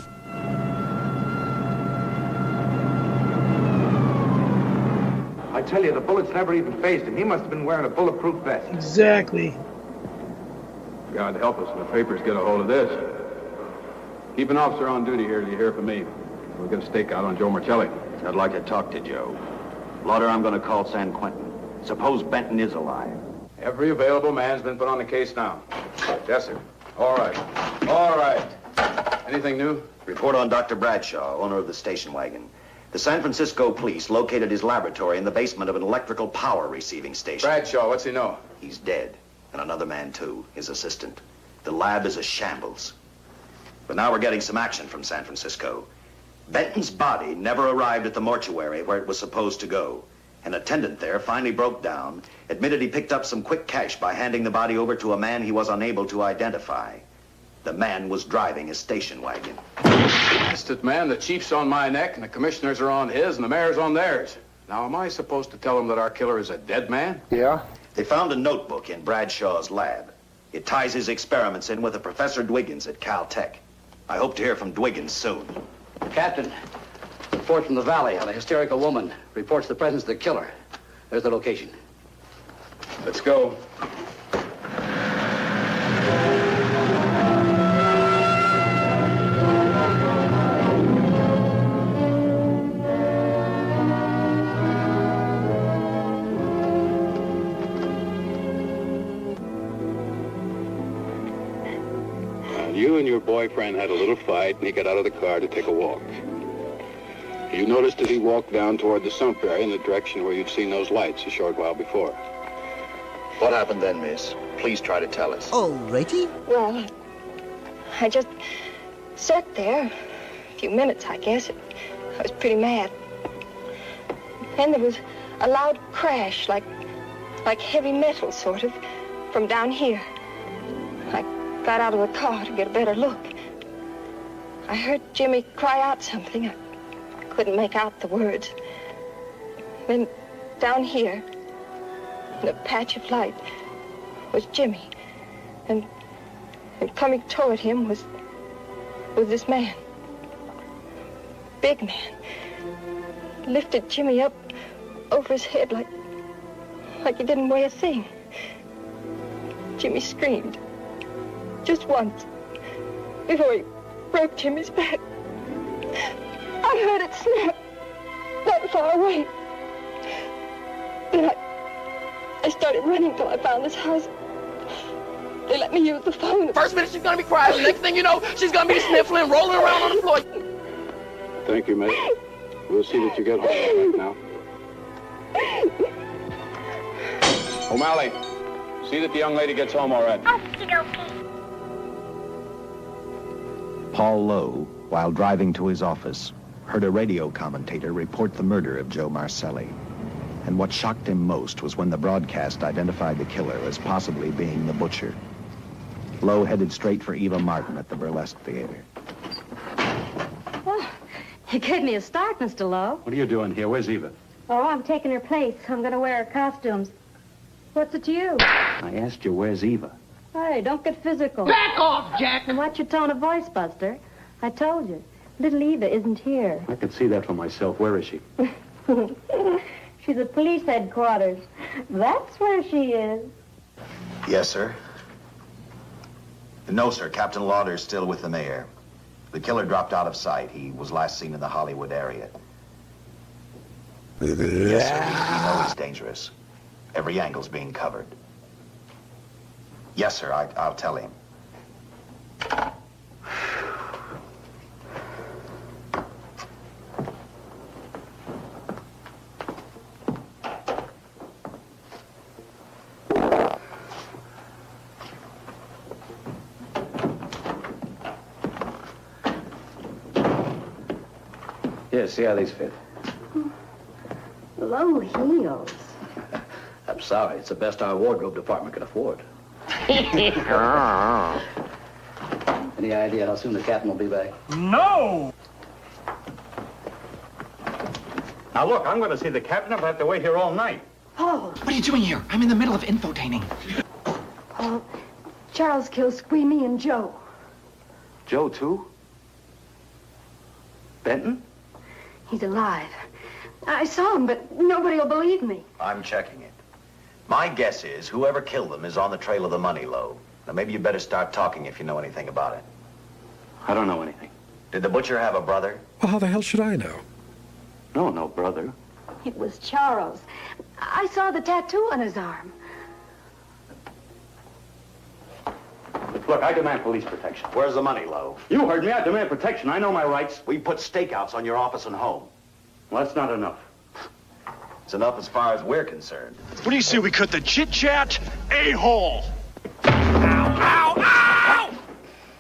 I tell you, the bullets never even phased him. He must have been wearing a bulletproof vest. Exactly. God help us when the papers get a hold of this. Keep an officer on duty here till you hear from me. We'll get a stakeout on Joe Marcelli. I'd like to talk to Joe. Lauder, I'm going to call San Quentin. Suppose Benton is alive. Every available man's been put on the case now. Yes, sir. All right. All right. Anything new? Report on Dr. Bradshaw, owner of the station wagon. The San Francisco police located his laboratory in the basement of an electrical power receiving station. Bradshaw, what's he know? He's dead. And another man, too, his assistant. The lab is a shambles. But now we're getting some action from San Francisco. Benton's body never arrived at the mortuary where it was supposed to go. An attendant there finally broke down, admitted he picked up some quick cash by handing the body over to a man he was unable to identify. The man was driving a station wagon. Blast it, man. The chief's on my neck, and the commissioners are on his, and the mayor's on theirs. Now, am I supposed to tell them that our killer is a dead man? Yeah. They found a notebook in Bradshaw's lab. It ties his experiments in with a Professor Dwiggins at Caltech. I hope to hear from Dwiggins soon. Captain, report from the valley on a hysterical woman. Reports the presence of the killer. There's the location. Let's go. You and your boyfriend had a little fight, and he got out of the car to take a walk. You noticed that he walked down toward the sump area in the direction where you'd seen those lights a short while before. What happened then, miss? Please try to tell us. Alrighty. Well, I just sat there a few minutes, I guess. I was pretty mad. Then there was a loud crash, like heavy metal, sort of, from down here. I got out of the car to get a better look. I heard Jimmy cry out something. I couldn't make out the words. Then down here, in a patch of light, was Jimmy. And coming toward him was this man. Big man. Lifted Jimmy up over his head like he didn't weigh a thing. Jimmy screamed. Just once, before he broke Jimmy's back. I heard it snap, not far away. Then I started running till I found this house. They let me use the phone. First minute she's gonna be crying, next thing you know, she's gonna be sniffling, rolling around on the floor. Thank you, mate. We'll see that you get home right now. O'Malley, see that the young lady gets home all right. Paul Lowe, while driving to his office, heard a radio commentator report the murder of Joe Marcelli. And what shocked him most was when the broadcast identified the killer as possibly being the butcher. Lowe headed straight for Eva Martin at the Burlesque Theater. Oh, you gave me a start, Mr. Lowe. What are you doing here? Where's Eva? Oh, I'm taking her place. I'm going to wear her costumes. What's it to you? I asked you, where's Eva? Hey, don't get physical. Back off, Jack! And watch your tone of voice, Buster. I told you. Little Eva isn't here. I can see that for myself. Where is she? She's at police headquarters. That's where she is. Yes, sir. No, sir. Captain Lauder's still with the mayor. The killer dropped out of sight. He was last seen in the Hollywood area. Yes, sir. We know he's dangerous. Every angle's being covered. Yes, sir. I'll tell him. Here, see how these fit. Low heels. I'm sorry. It's the best our wardrobe department can afford. Any idea how soon the captain will be back? No! Now, look, I'm going to see the captain if I have to wait here all night. Paul. What are you doing here? I'm in the middle of infotaining. Paul, Charles killed Squeamy and Joe. Joe, too? Benton? He's alive. I saw him, but nobody will believe me. I'm checking it. My guess is whoever killed them is on the trail of the money, Lowe. Now, maybe you better start talking if you know anything about it. I don't know anything. Did the butcher have a brother? Well, how the hell should I know? No brother. It was Charles. I saw the tattoo on his arm. Look, I demand police protection. Where's the money, Lowe? You heard me. I demand protection. I know my rights. We put stakeouts on your office and home. Well, that's not enough. It's enough as far as we're concerned. What do you say we cut the chit-chat? A-hole!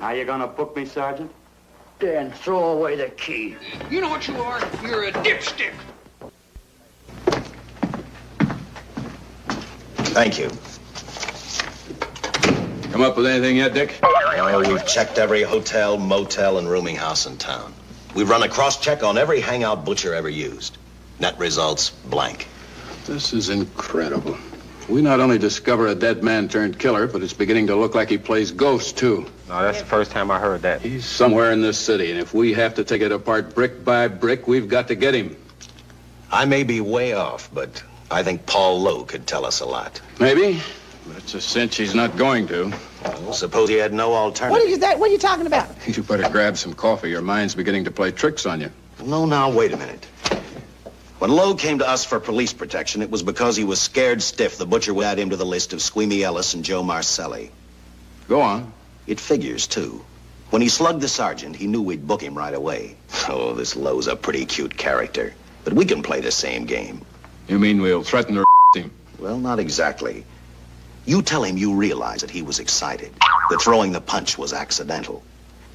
Now you gonna book me, Sergeant? Then throw away the key. You know what you are? You're a dipstick. Thank you. Come up with anything yet, Dick? Oh, we've checked every hotel, motel, and rooming house in town. We've run a cross-check on every hangout butcher ever used. Net results, blank. This is incredible. We not only discover a dead man turned killer, but it's beginning to look like he plays ghost, too. No, that's the first time I heard that. He's somewhere in this city, and if we have to take it apart brick by brick, we've got to get him. I may be way off, but I think Paul Lowe could tell us a lot. Maybe. But it's a cinch he's not going to. Well, suppose he had no alternative. What are you talking about? You better grab some coffee. Your mind's beginning to play tricks on you. No, now, wait a minute. When Lowe came to us for police protection, it was because he was scared stiff the butcher would add him to the list of Squeamy Ellis and Joe Marcelli. Go on. It figures, too. When he slugged the sergeant, he knew we'd book him right away. Oh, this Lowe's a pretty cute character. But we can play the same game. You mean we'll threaten to him? Well, not exactly. You tell him you realize that he was excited, that throwing the punch was accidental.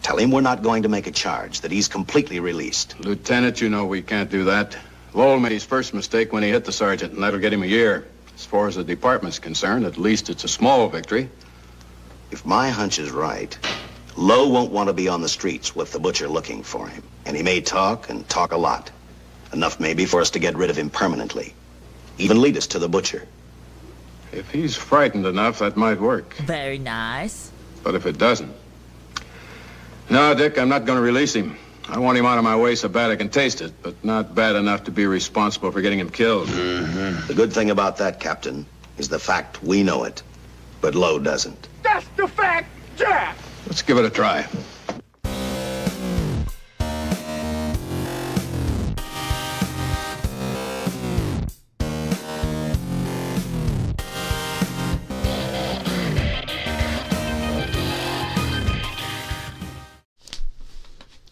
Tell him we're not going to make a charge, that he's completely released. Lieutenant, you know we can't do that. Lowell made his first mistake when he hit the sergeant, and that'll get him a year. As far as the department's concerned, at least it's a small victory. If my hunch is right, Lowe won't want to be on the streets with the butcher looking for him. And he may talk, and talk a lot. Enough maybe for us to get rid of him permanently. Even lead us to the butcher. If he's frightened enough, that might work. Very nice. But if it doesn't... No, Dick, I'm not going to release him. I want him out of my way so bad I can taste it, but not bad enough to be responsible for getting him killed. Mm-hmm. The good thing about that, Captain, is the fact we know it, but Lowe doesn't. That's the fact, Jack! Let's give it a try.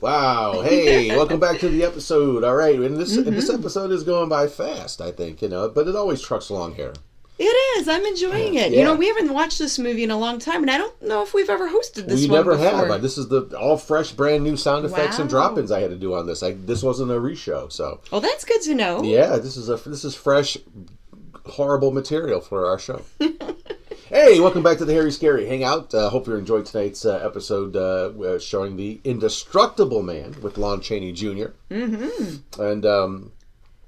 Wow! Hey, welcome back to the episode. All right, and this episode is going by fast, I think, but it always trucks along here. It is. I'm enjoying it. Yeah. You know, we haven't watched this movie in a long time, and I don't know if we've ever hosted this We one never before. have. This is the all fresh, brand new sound effects and Wow. drop-ins I had to do on this. This wasn't a re-show, so. Well, that's good to know. Yeah, this is fresh, horrible material for our show. Hey, welcome back to the Harry Scary Hangout. Hope you enjoyed tonight's episode showing the Indestructible Man with Lon Chaney Jr. Mm-hmm.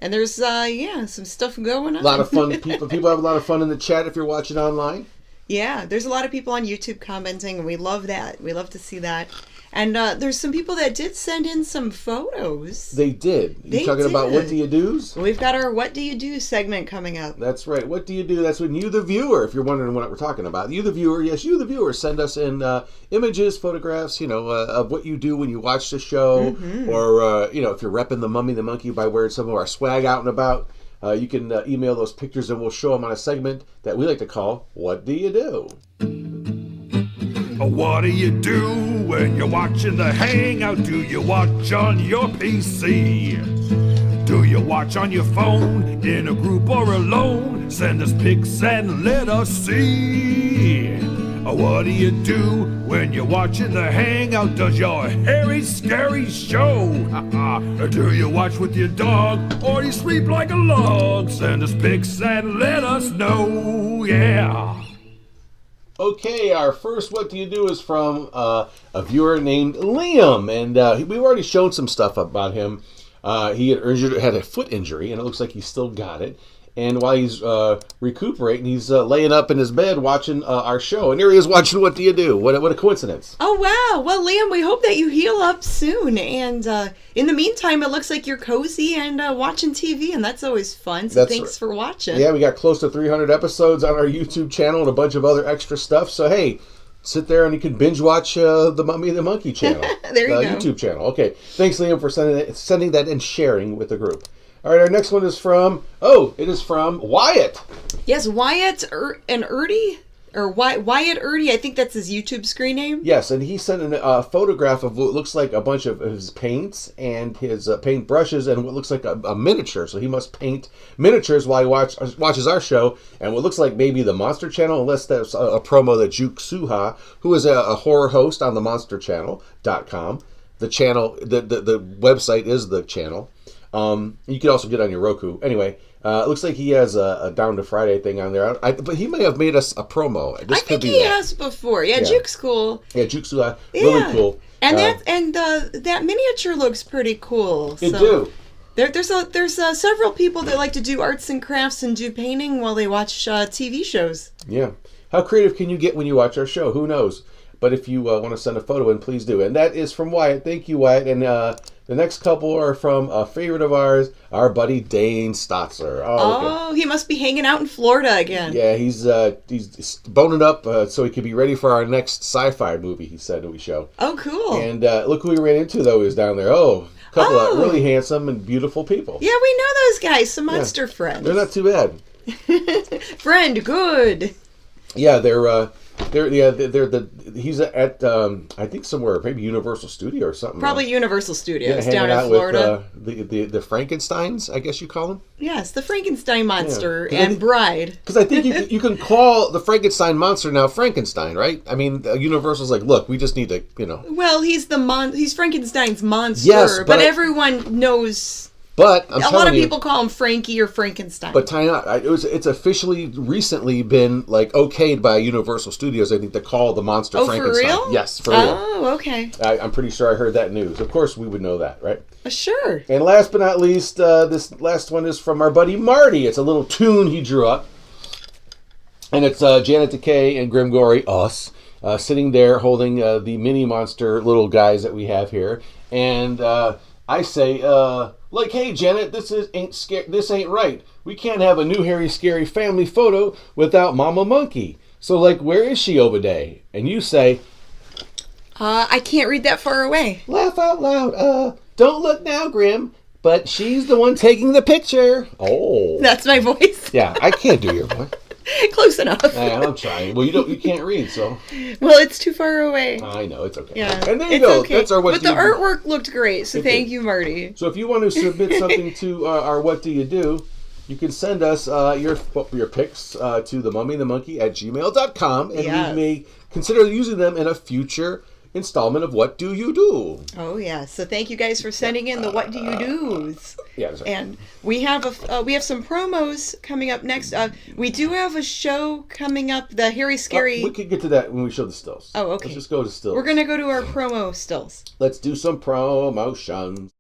And there's some stuff going on. A lot of fun. People have a lot of fun in the chat if you're watching online. Yeah, there's a lot of people on YouTube commenting, and we love that. We love to see that. And there's some people that did send in some photos. They did. You talking about What Do You Do's? We've got our What Do You Do segment coming up. That's right. What do you do? That's when you, the viewer, if you're wondering what we're talking about, you, the viewer, send us in images, photographs, of what you do when you watch the show, or, if you're repping the Mummy the Monkey by wearing some of our swag out and about, you can email those pictures and we'll show them on a segment that we like to call What Do You Do? What do you do when you're watching the Hangout? Do you watch on your PC? Do you watch on your phone, in a group or alone? Send us pics and let us see. What do you do when you're watching the Hangout? Does your Harry Scary show? Do you watch with your dog or you sleep like a log? Send us pics and let us know, yeah. Okay, our first What Do You Do is from a viewer named Liam, and we've already shown some stuff about him. He had a foot injury, and it looks like he's still got it. And while he's recuperating, he's laying up in his bed watching our show. And here he is watching What Do You Do? What a coincidence. Oh, wow. Well, Liam, we hope that you heal up soon. And in the meantime, it looks like you're cozy and watching TV, and that's always fun. So thanks for watching. Yeah, we got close to 300 episodes on our YouTube channel and a bunch of other extra stuff. So, hey, sit there and you can binge watch the Mummy and the Monkey channel. There you go. YouTube channel. Okay. Thanks, Liam, for sending that and sharing with the group. All right, our next one is from Wyatt. Yes, Wyatt and Ertie. Or Wyatt Erdy, I think that's his YouTube screen name. Yes, and he sent a photograph of what looks like a bunch of his paints and his paint brushes and what looks like a miniature. So he must paint miniatures while he watches our show, and what looks like maybe the Monster Channel, unless that's a promo that Juke Suha, who is a horror host on the monsterchannel.com. The channel, the website is the channel. You can also get on your Roku. Anyway, it looks like he has a Down to Friday thing on there. But he may have made us a promo. I think he has before. Yeah, Juke's cool. Yeah, Juke's really cool. And that miniature looks pretty cool. It do. There's several people that like to do arts and crafts and do painting while they watch TV shows. Yeah. How creative can you get when you watch our show? Who knows? But if you want to send a photo in, please do. And that is from Wyatt. Thank you, Wyatt. And the next couple are from a favorite of ours, our buddy Dane Stotzler. Oh, okay. He must be hanging out in Florida again. Yeah, he's boning up so he could be ready for our next sci-fi movie, he said we show. Oh, cool. And look who we ran into, though, is down there. Oh, a couple of really handsome and beautiful people. Yeah, we know those guys, some monster friends. They're not too bad. Friend, good. Yeah, he's at I think somewhere, maybe Universal Studio or something. Probably Universal Studios down in out Florida. With the Frankensteins, I guess you call them. Yes, the Frankenstein monster and bride. Because I think you can call the Frankenstein monster now Frankenstein, right? I mean, Universal's like, look, we just need to, Well, he's Frankenstein's monster, yes, but everyone knows. But a lot of people call him Frankie or Frankenstein. But it's officially recently been okayed by Universal Studios, I think, to call the monster Frankenstein. For real? Yes, for real. Oh, okay. I'm pretty sure I heard that news. Of course, we would know that, right? Sure. And last but not least, this last one is from our buddy Marty. It's a little tune he drew up, and it's Janet Decay and Grim Gory, us, sitting there holding the mini monster little guys that we have here, and I say, hey Janet, this ain't right. We can't have a new hairy scary family photo without Mama Monkey. So where is she over there? And you say, I can't read that far away. Laugh out loud. Don't look now, Grim, but she's the one taking the picture. Oh, that's my voice. Yeah, I can't do your voice. Close enough. I'm trying. Well, you can't read, so. Well, it's too far away. I know, it's okay. Yeah, and there you go. Okay. That's our what. But the artwork looked great, so thank you, Marty. So if you want to submit something to our What Do You Do, you can send us your pics to themummyandthemonkey@gmail.com, and we may consider using them in a future installment of What Do You Do? Oh yeah, so thank you guys for sending in the What Do You Do's. Yeah, and we have some promos coming up next. We do have a show coming up, the Hairy Scary. We could get to that when we show the stills. Oh, okay. Let's just go to stills. We're gonna go to our promo stills. Let's do some promotions.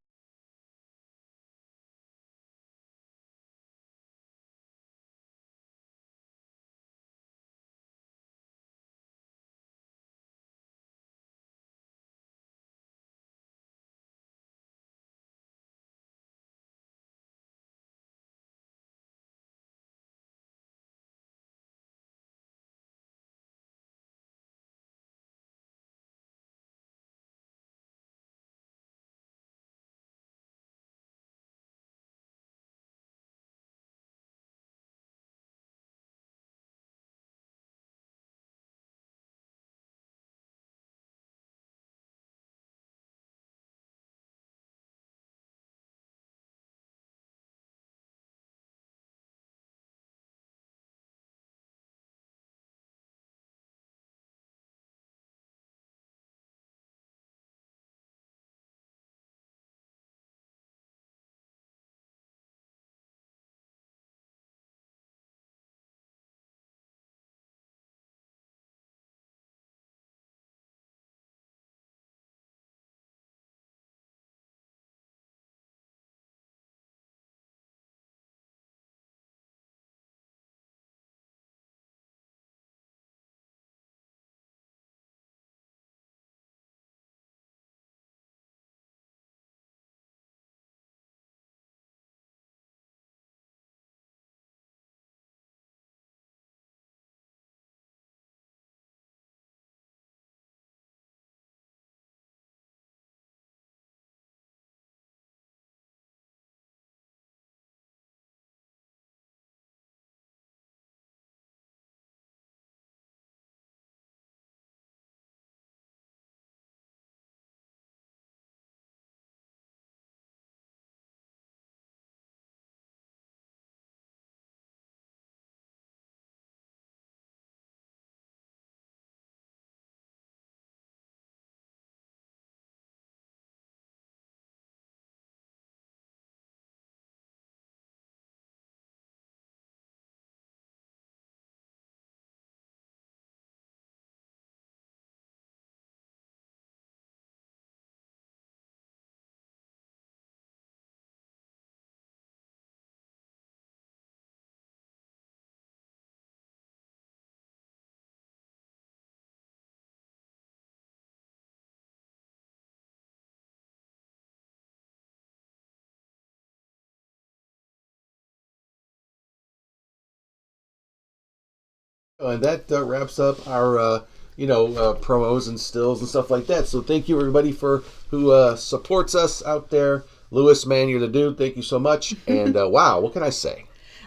And that wraps up our, promos and stills and stuff like that. So thank you, everybody, who supports us out there. Lewis, man, you're the dude. Thank you so much. And wow, what can I say?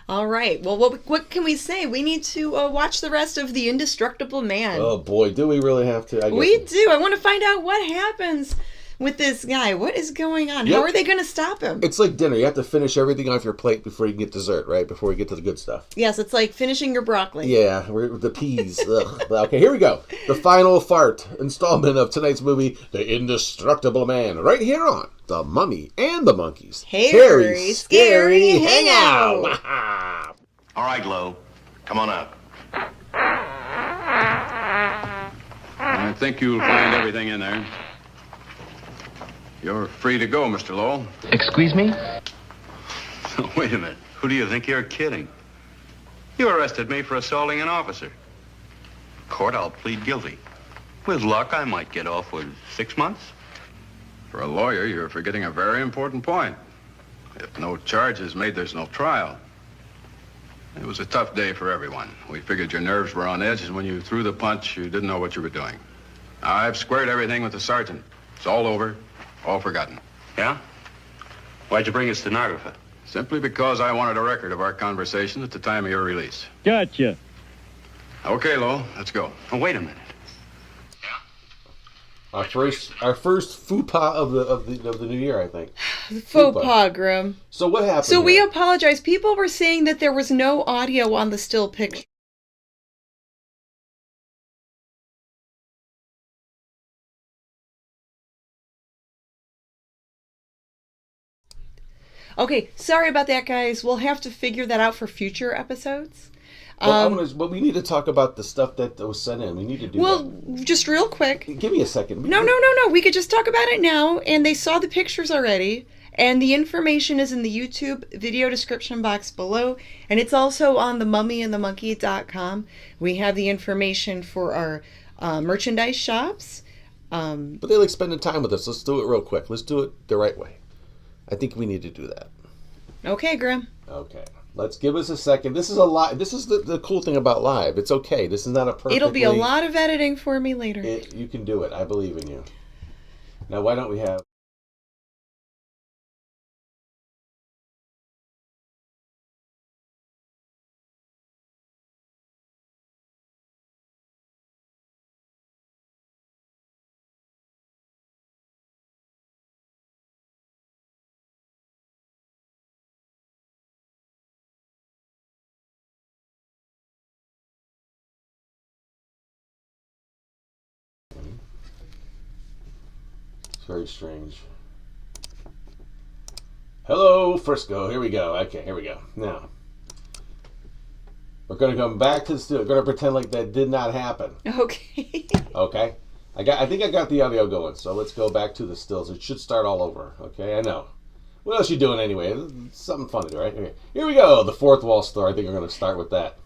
All right. Well, what can we say? We need to watch the rest of The Indestructible Man. Oh, boy. Do we really have to? We do. I want to find out what happens with this guy. What is going on? Yep. How are they going to stop him? It's like dinner. You have to finish everything off your plate before you can get dessert, right? Before you get to the good stuff. Yes, it's like finishing your broccoli. Yeah, the peas. Okay, here we go. The final fart installment of tonight's movie, The Indestructible Man, right here on The Mummy and the Monkeys. Harry Scary Hangout. All right, Lo. Come on out. I think you'll find everything in there. You're free to go, Mr. Lowell. Excuse me? Wait a minute. Who do you think you're kidding? You arrested me for assaulting an officer. Court, I'll plead guilty. With luck, I might get off with 6 months. For a lawyer, you're forgetting a very important point. If no charge is made, there's no trial. It was a tough day for everyone. We figured your nerves were on edge, and when you threw the punch, you didn't know what you were doing. I've squared everything with the sergeant. It's all over. All forgotten. Yeah? Why'd you bring a stenographer? Simply because I wanted a record of our conversation at the time of your release. Gotcha. Okay, Lo, let's go. Oh, wait a minute. Our first faux pas of the new year, I think. Faux pas, Grim. So what happened? So we apologize. People were saying that there was no audio on the still picture. Okay, sorry about that, guys. We'll have to figure that out for future episodes. But we need to talk about the stuff that was sent in. We need to do that. Well, just real quick. Give me a second. No. We could just talk about it now. And they saw the pictures already. And the information is in the YouTube video description box below. And it's also on themummyandthemonkey.com. We have the information for our merchandise shops. But they like spending time with us. Let's do it real quick. Let's do it the right way. I think we need to do that. Okay, Grim. Okay. Let's give us a second. This is a live. This is the cool thing about live. It's okay. This is not a perfect. It'll be a lot of editing for me later. You can do it. I believe in you. Now, why don't we have... Very strange. Hello, Frisco. Here we go. Okay, here we go. Now, we're going to come back to the studio. We're going to pretend like that did not happen. Okay. Okay. I think I got the audio going, so let's go back to the stills. It should start all over. Okay, I know. What else are you doing anyway? It's something fun to do, right? Okay. Here we go. The fourth wall store. I think we're going to start with that.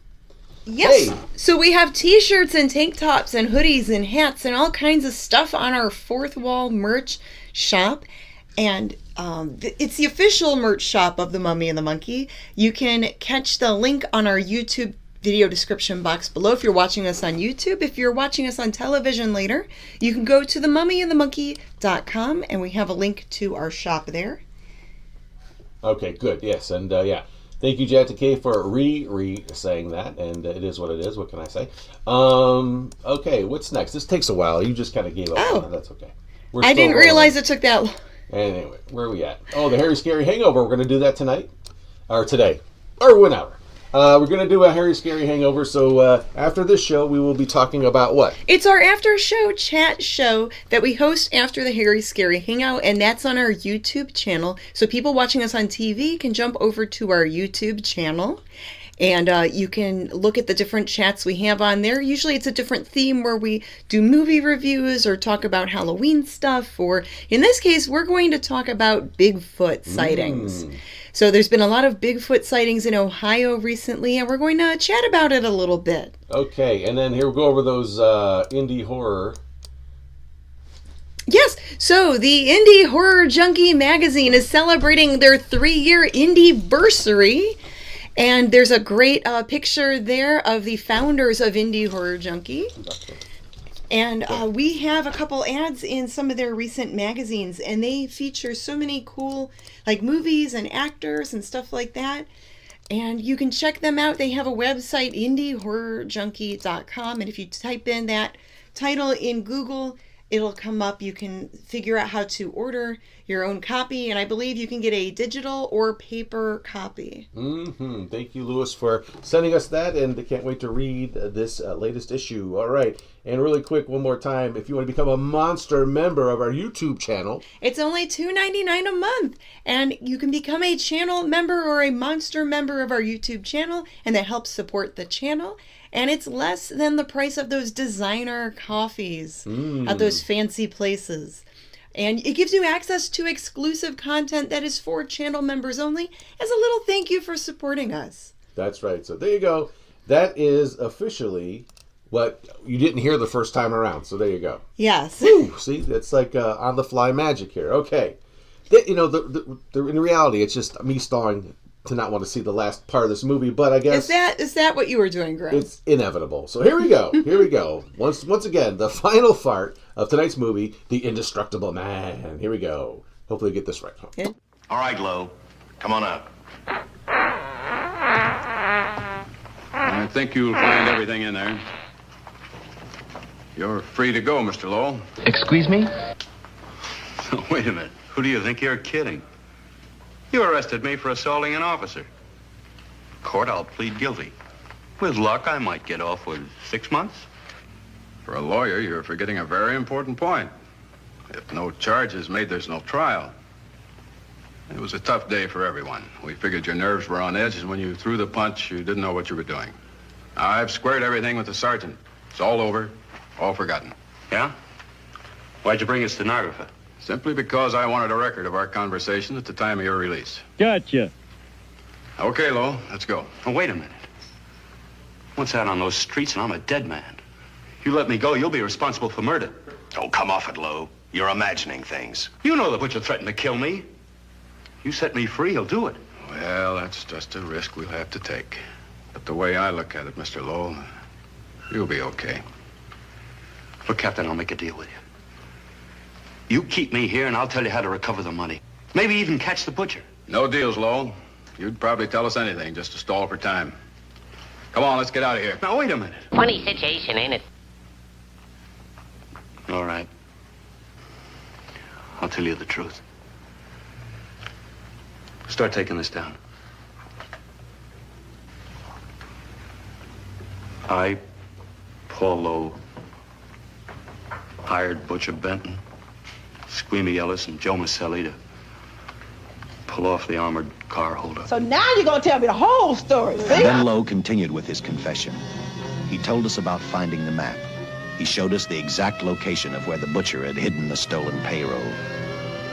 Yes. Hey. So we have t-shirts and tank tops and hoodies and hats and all kinds of stuff on our fourth wall merch shop. And it's the official merch shop of The Mummy and the Monkey. You can catch the link on our YouTube video description box below if you're watching us on YouTube. If you're watching us on television later, you can go to themummyandthemonkey.com and we have a link to our shop there. Okay, good. Yes, and yeah. Thank you, Jatta K, for saying that, and it is what it is. What can I say? Okay, what's next? This takes a while. You just kind of gave up. Oh, that's okay. I didn't realize it took that long. Anyway, where are we at? Oh, the Harry Scary Hangover. We're going to do that tonight, or today, or whenever. We're going to do a Harry Scary Hangover. So after this show, we will be talking about what? It's our after show chat show that we host after the Harry Scary Hangout, and that's on our YouTube channel. So people watching us on TV can jump over to our YouTube channel, and you can look at the different chats we have on there. Usually it's a different theme where we do movie reviews or talk about Halloween stuff, or in this case, we're going to talk about Bigfoot sightings. So there's been a lot of Bigfoot sightings in Ohio recently, and we're going to chat about it a little bit. Okay, and then here we'll go over those indie horror. Yes, so the Indie Horror Junkie magazine is celebrating their 3-year Indie-versary, And there's a great picture there of the founders of Indie Horror Junkie. And we have a couple ads in some of their recent magazines, and they feature so many cool like movies and actors and stuff like that. And you can check them out. They have a website, indiehorrorjunkie.com, and if you type in that title in Google, it'll come up. You can figure out how to order your own copy, and I believe you can get a digital or paper copy. Thank you, Lewis, for sending us that, and I can't wait to read this latest issue. All right, and really quick, one more time, if you want to become a monster member of our YouTube channel, it's only $2.99 a month, and you can become a channel member or a monster member of our YouTube channel, and that helps support the channel. And it's less than the price of those designer coffees at those fancy places. And it gives you access to exclusive content that is for channel members only as a little thank you for supporting us. That's right. So there you go. That is officially what you didn't hear the first time around. So there you go. Yes. Woo, see, that's like on the fly magic here. Okay. In reality, it's just me stalling to not want to see the last part of this movie, but I guess is that what you were doing, Greg? It's inevitable. So here we go. Once again, the final part of tonight's movie, The Indestructible Man. Here we go. Hopefully, get this right. Yeah. All right, Lowe, come on out. I think you'll find everything in there. You're free to go, Mr. Lowe. Excuse me? Wait a minute. Who do you think you're kidding? You arrested me for assaulting an officer. Court, I'll plead guilty. With luck, I might get off with 6 months. For a lawyer, you're forgetting a very important point. If no charge is made, there's no trial. It was a tough day for everyone. We figured your nerves were on edge, and when you threw the punch, you didn't know what you were doing. I've squared everything with the sergeant. It's all over, all forgotten. Yeah? Why'd you bring a stenographer? Simply because I wanted a record of our conversation at the time of your release. Gotcha. Okay, Lowe, let's go. Oh, wait a minute. Once out on those streets and I'm a dead man. You let me go, you'll be responsible for murder. Oh, come off it, Lowe. You're imagining things. You know the butcher threatened to kill me. You set me free, he'll do it. Well, that's just a risk we'll have to take. But the way I look at it, Mr. Lowe, you'll be okay. Look, Captain, I'll make a deal with you. You keep me here, and I'll tell you how to recover the money. Maybe even catch the butcher. No deals, Lowell. You'd probably tell us anything just to stall for time. Come on, let's get out of here. Now, wait a minute. Funny situation, ain't it? All right. I'll tell you the truth. Start taking this down. I, Paul Lowe, hired Butcher Benton, Squeamy Ellis, and Joe Maselli to pull off the armored car holdup. So now you're going to tell me the whole story, see? Then Lowe continued with his confession. He told us about finding the map. He showed us the exact location of where the butcher had hidden the stolen payroll.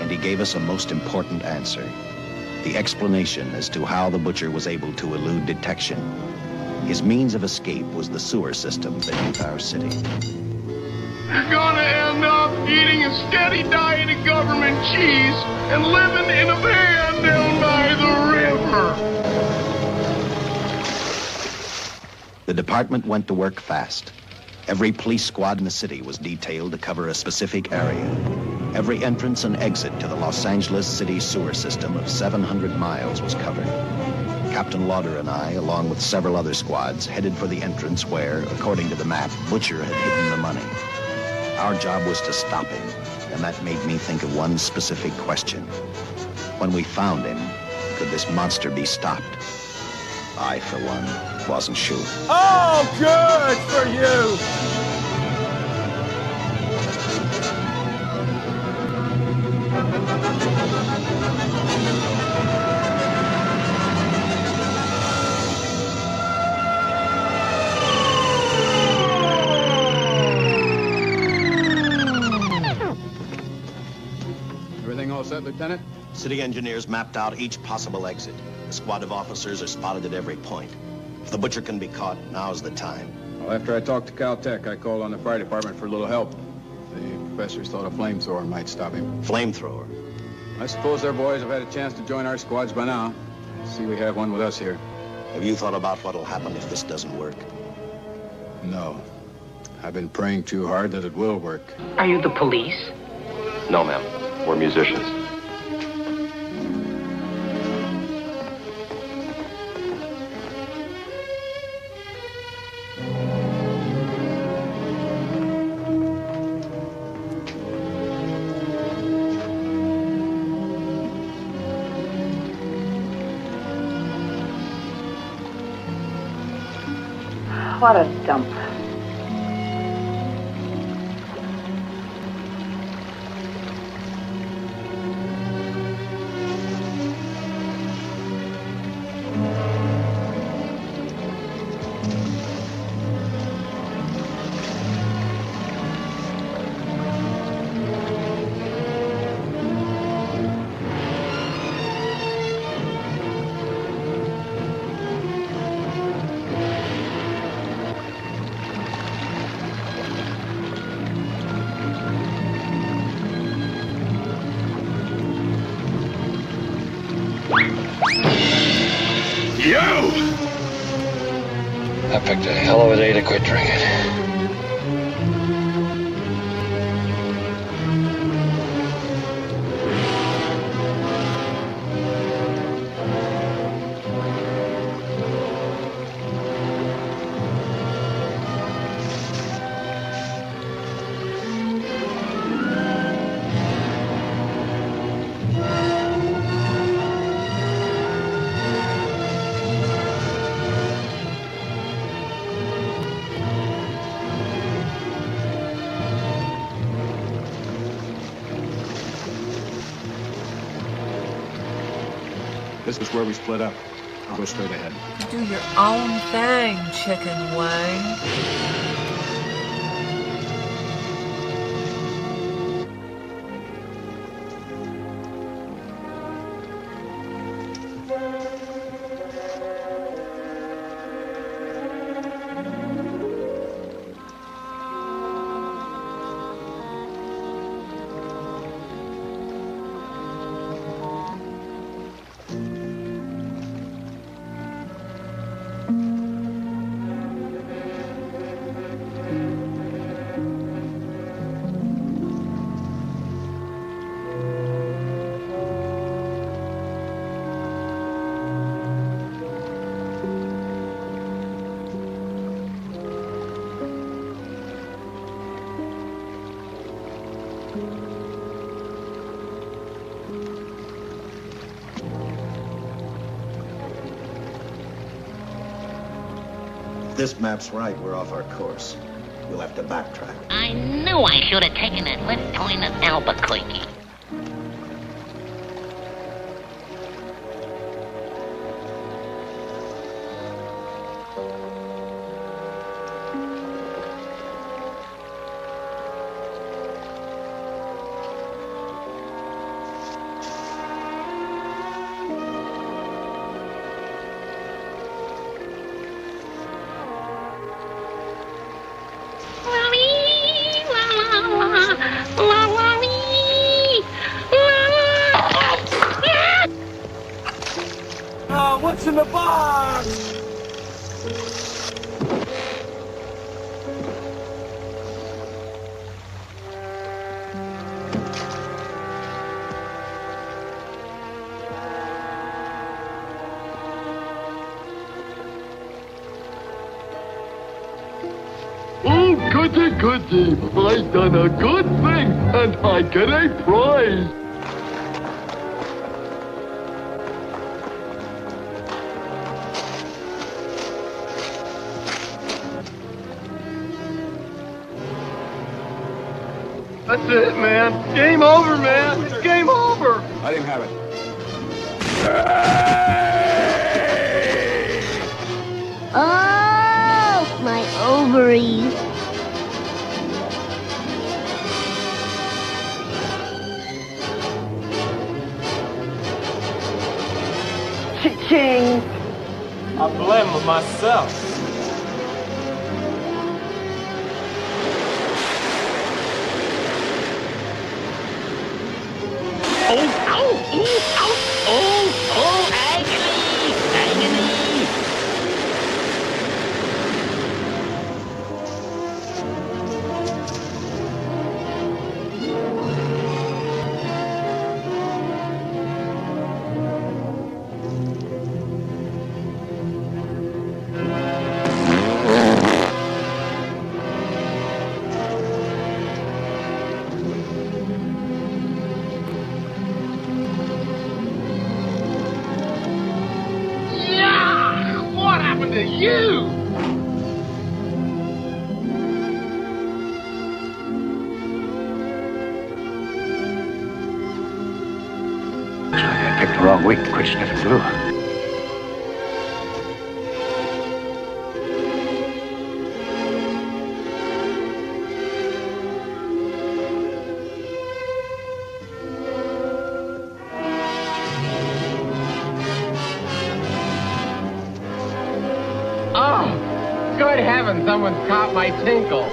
And he gave us a most important answer. The explanation as to how the butcher was able to elude detection. His means of escape was the sewer system beneath our city. You're gonna end up eating a steady diet of government cheese and living in a van down by the river. The department went to work fast. Every police squad in the city was detailed to cover a specific area. Every entrance and exit to the Los Angeles city sewer system of 700 miles was covered. Captain Lauder and I, along with several other squads, headed for the entrance where, according to the map, Butcher had hidden the money. Our job was to stop him, and that made me think of one specific question. When we found him, could this monster be stopped? I, for one, wasn't sure. Oh, good for you! Everything all set, Lieutenant? City engineers mapped out each possible exit. A squad of officers are spotted at every point. If the butcher can be caught, now's the time. Well, after I talked to Caltech, I called on the fire department for a little help. The professors thought a flamethrower might stop him. Flamethrower? I suppose their boys have had a chance to join our squads by now. I see we have one with us here. Have you thought about what'll happen if this doesn't work? No. I've been praying too hard that it will work. Are you the police? No, ma'am. We're musicians. What a dump. You! I picked a hell of a day to quit drinking. This is where we split up. I'll go straight ahead. Do your own thing, chicken wing. If this map's right, we're off our course. We'll have to backtrack. I knew I should have taken that left turn at Albuquerque. Oh, what's in the box? Oh, goody, goody. I done a good thing, and I get a prize. That's it, man. Game over, man. It's game over. I didn't have it. Oh, my ovaries. Cha-ching. I blame myself. Oh, agony, agony. to you. I picked the wrong week to quit sniffing glue. Oh, good heavens, someone's caught my tinkle.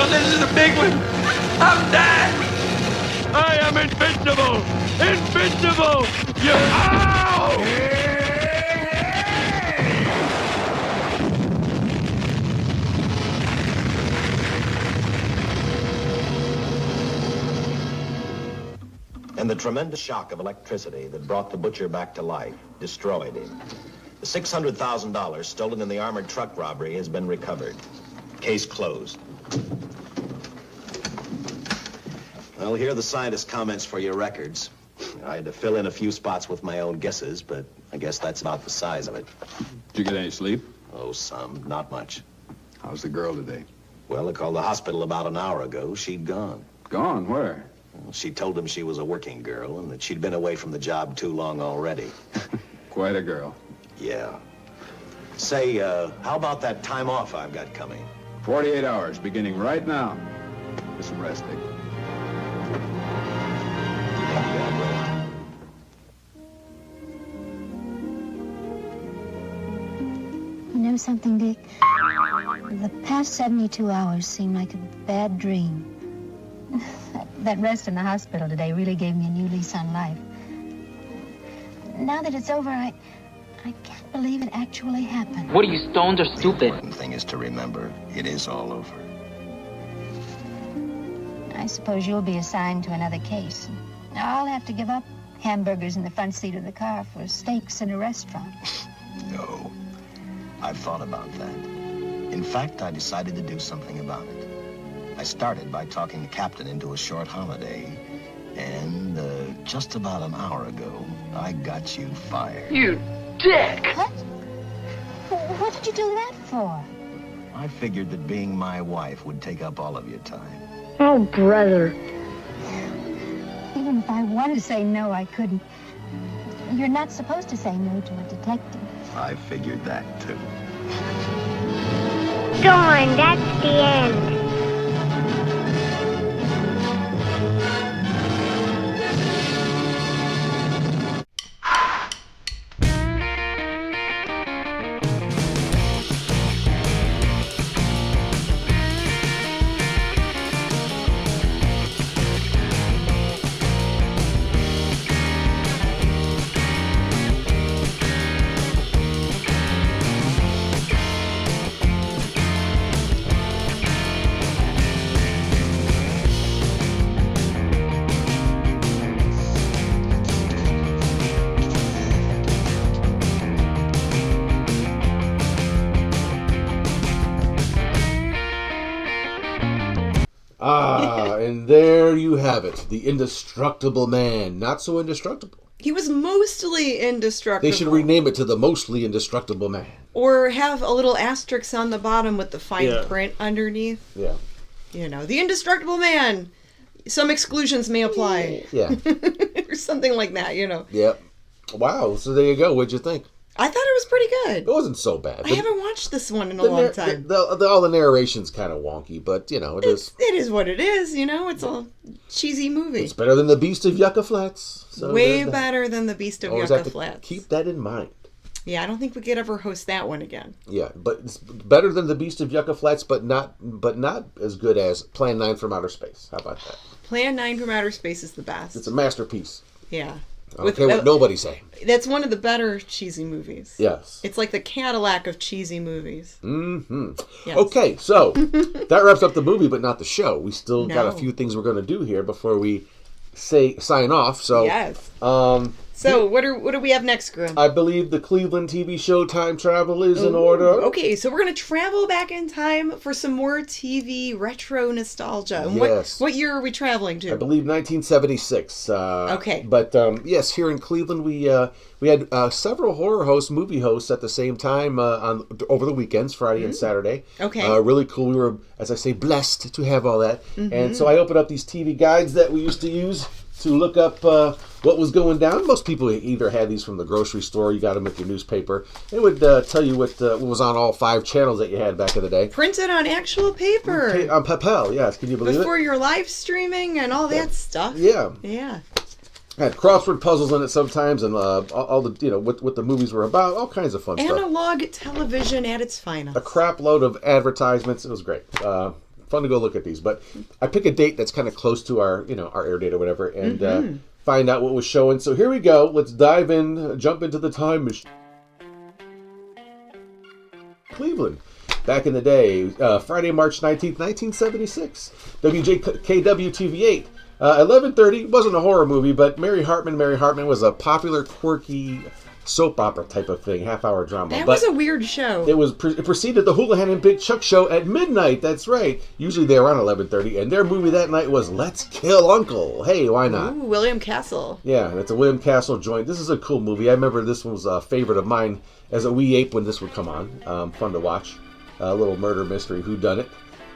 This is a big one. I'm dead. I am invincible. Invincible. You. Ow! And the tremendous shock of electricity that brought the butcher back to life destroyed him. The $600,000 stolen in the armored truck robbery has been recovered. Case closed. Well, here are the scientist's comments for your records. I had to fill in a few spots with my own guesses, but I guess that's about the size of it. Did you get any sleep? Oh, some. Not much. How's the girl today? Well, I called the hospital about an hour ago. She'd gone. Gone? Where? Well, she told them she was a working girl and that she'd been away from the job too long already. Quite a girl. Yeah. Say, how about that time off I've got coming? 48 hours, beginning right now. Just some resting. You know something, Dick? The past 72 hours seem like a bad dream. That rest in the hospital today really gave me a new lease on life. Now that it's over, I can't believe it actually happened. What are you, stoned or stupid? The important thing is to remember, it is all over. I suppose you'll be assigned to another case. I'll have to give up hamburgers in the front seat of the car for steaks in a restaurant. No. I've thought about that. In fact, I decided to do something about it. I started by talking the captain into a short holiday, and just about an hour ago, I got you fired. You dick! What? What did you do that for? I figured that being my wife would take up all of your time. Oh, brother. Even if I wanted to say no, I couldn't. You're not supposed to say no to a detective. I figured that, too. Darn, that's the end. And there you have it. The Indestructible Man. Not so indestructible. He was mostly indestructible. They should rename it to the Mostly Indestructible Man. Or have a little asterisk on the bottom with the fine print underneath. Yeah. You know, the Indestructible Man. Some exclusions may apply. Yeah. Or something like that, you know. Yep. Wow. So there you go. What'd you think? I thought it was pretty good. It wasn't so bad. I haven't watched this one in a long time. All the narration's kind of wonky, but, you know, It is what it is, you know. It's a cheesy movie. It's better than The Beast of Yucca Flats. So way better than The Beast of Yucca Flats. Keep that in mind. Yeah, I don't think we could ever host that one again. Yeah, but it's better than The Beast of Yucca Flats, but not as good as Plan 9 from Outer Space. How about that? Plan 9 from Outer Space is the best. It's a masterpiece. Yeah. I don't care what nobody's saying. That's one of the better cheesy movies. Yes. It's like the Cadillac of cheesy movies. Mm-hmm. Yes. Okay, so that wraps up the movie, but not the show. We still got a few things we're going to do here before we sign off. So yes. So what do we have next, Grim? I believe the Cleveland TV show Time Travel is in order. Okay, so we're going to travel back in time for some more TV retro nostalgia. And yes. What year are we traveling to? I believe 1976. Okay. But yes, here in Cleveland, we had several movie hosts at the same time over the weekends, Friday and Saturday. Okay. Really cool. We were, as I say, blessed to have all that. And so I opened up these TV guides that we used to use to look up what was going down. Most people either had these from the grocery store, you got them with your newspaper. It would tell you what was on all 5 channels that you had back in the day. Printed on actual paper. On papel, yes. Can you believe Before your live streaming and all that stuff. Yeah. Yeah. Had crossword puzzles in it sometimes, and all the, you know, what the movies were about, all kinds of fun stuff. Analog television at its finest. A crap load of advertisements. It was great. Fun to go look at these, but I pick a date that's kind of close to our air date or whatever, and find out what was showing. So here we go. Let's dive in, jump into the time machine. Cleveland, back in the day, Friday, March 19th, 1976. WJKW TV8. 11:30 wasn't a horror movie, but Mary Hartman was a popular, quirky soap opera type of thing, half-hour drama. That was a weird show. It preceded the Houlihan and Big Chuck show at midnight. That's right. Usually they're around 11:30, and their movie that night was Let's Kill Uncle. Hey, why not? Ooh, William Castle. Yeah, that's a William Castle joint. This is a cool movie. I remember this one was a favorite of mine as a wee ape when this would come on. Fun to watch. A little murder mystery whodunit.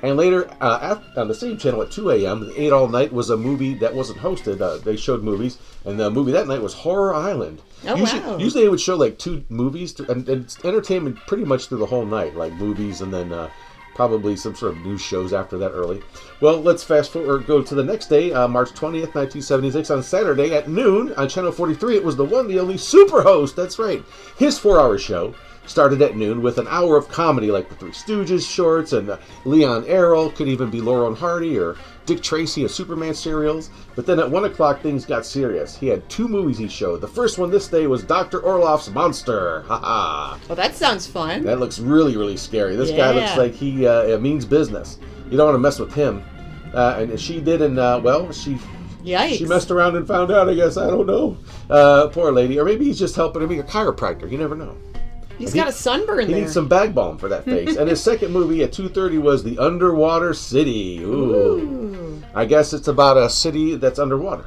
And later, on the same channel at 2 a.m., 8 All Night was a movie that wasn't hosted. They showed movies, and the movie that night was Horror Island. Oh, wow. Usually they would show like 2 movies, and it's entertainment pretty much through the whole night, like movies and then probably some sort of news shows after that early. Well, let's fast forward, or go to the next day, March 20th, 1976, on Saturday at noon on Channel 43. It was the one, the only Superhost. That's right. His 4-hour show started at noon with an hour of comedy like the Three Stooges shorts and Leon Errol, could even be Laurel and Hardy or Dick Tracy of Superman serials. But then at 1 o'clock things got serious. He had 2 movies he showed. The first one this day was Dr. Orloff's Monster. Ha-ha. Well, that sounds fun. That looks really, really scary. This guy looks like he means business. You don't want to mess with him. And she did, and Yikes. She messed around and found out, I guess. I don't know. Poor lady. Or maybe he's just helping him be a chiropractor. You never know. He's got a sunburn there. He needs some bag balm for that face. And his second movie at 2:30 was The Underwater City. Ooh. I guess it's about a city that's underwater.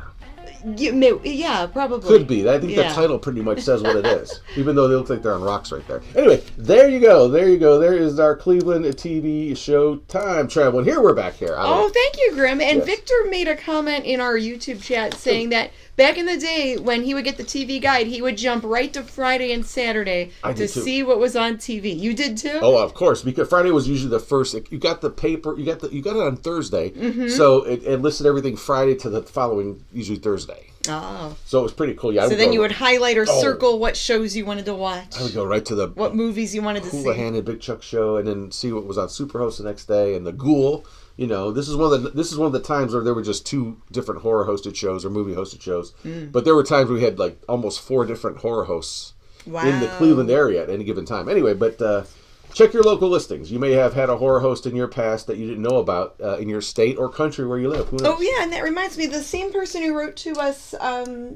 Yeah, probably. Could be. I think the title pretty much says what it is. Even though they look like they're on rocks right there. Anyway, there you go. There you go. There is our Cleveland TV show Time Travel. And here we're back here. Oh, thank you, Grim. And Victor made a comment in our YouTube chat saying that back in the day when he would get the TV guide, he would jump right to Friday and Saturday to see what was on TV. You did too? Oh, of course, because Friday was usually the first. You got the paper, you got it on Thursday, so it listed everything Friday to the following, usually Thursday. Oh. So it was pretty cool. Yeah. So then you would highlight or circle what shows you wanted to watch. I would go right to what movies you wanted to see. Houlihan and Big Chuck show, and then see what was on Superhost the next day, and the Ghoul. You know, this is one of the times where there were just 2 different horror hosted shows or movie hosted shows, but there were times we had like almost 4 different horror hosts in the Cleveland area at any given time. Anyway, but check your local listings. You may have had a horror host in your past that you didn't know about in your state or country where you live. Who knows? Oh, yeah, and that reminds me, the same person who wrote to us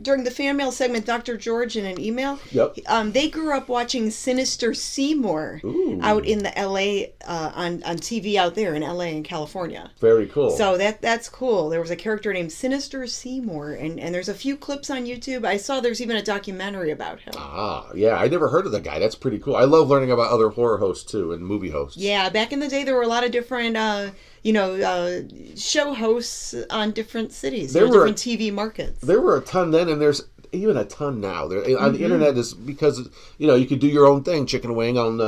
during the fan mail segment, Dr. George, in an email, they grew up watching Sinister Seymour out in the L.A., on TV out there in L.A. and California. Very cool. So that's cool. There was a character named Sinister Seymour, and there's a few clips on YouTube. I saw there's even a documentary about him. Ah, yeah, I never heard of the guy. That's pretty cool. I love learning about other horror hosts too, and movie hosts. Yeah, back in the day, there were a lot of different, show hosts on different cities, different TV markets. There were a ton then, and there's even a ton now. On the internet is because you could do your own thing, chicken wing on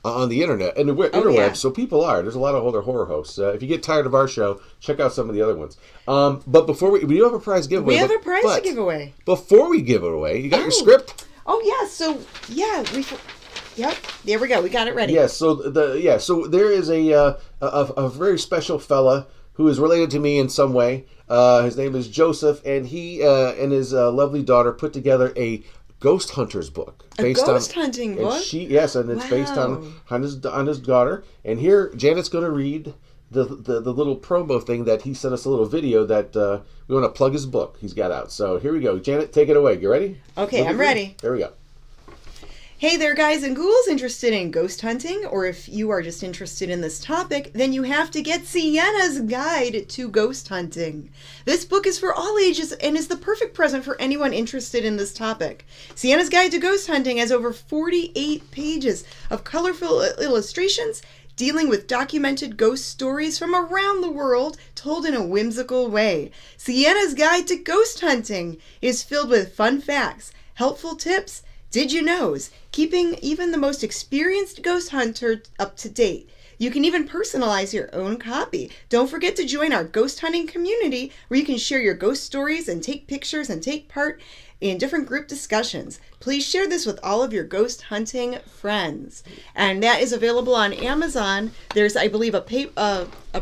on the internet and the interwebs. Yeah. So people there's a lot of other horror hosts. If you get tired of our show, check out some of the other ones. But before we do have a prize giveaway. We have a prize to give away. Before we give it away, you got your script. Oh yeah, so Yep, there we go. We got it ready. Yeah, so there is a very special fella who is related to me in some way. His name is Joseph, and he and his lovely daughter put together a ghost hunters book. Hunting book? And it's based on his daughter. And here, Janet's going to read the little promo thing that he sent us, a little video that we want to plug his book he's got out. So here we go. Janet, take it away. You ready? Okay, I'm ready. There we go. Hey there, guys and ghouls interested in ghost hunting, or if you are just interested in this topic, then you have to get Sienna's Guide to Ghost Hunting. This book is for all ages and is the perfect present for anyone interested in this topic. Sienna's Guide to Ghost Hunting has over 48 pages of colorful illustrations dealing with documented ghost stories from around the world told in a whimsical way. Sienna's Guide to Ghost Hunting is filled with fun facts, helpful tips, did you knows, keeping even the most experienced ghost hunter up to date. You can even personalize your own copy. Don't forget to join our ghost hunting community where you can share your ghost stories and take pictures and take part in different group discussions. Please share this with all of your ghost hunting friends. And that is available on Amazon. There's, I believe, a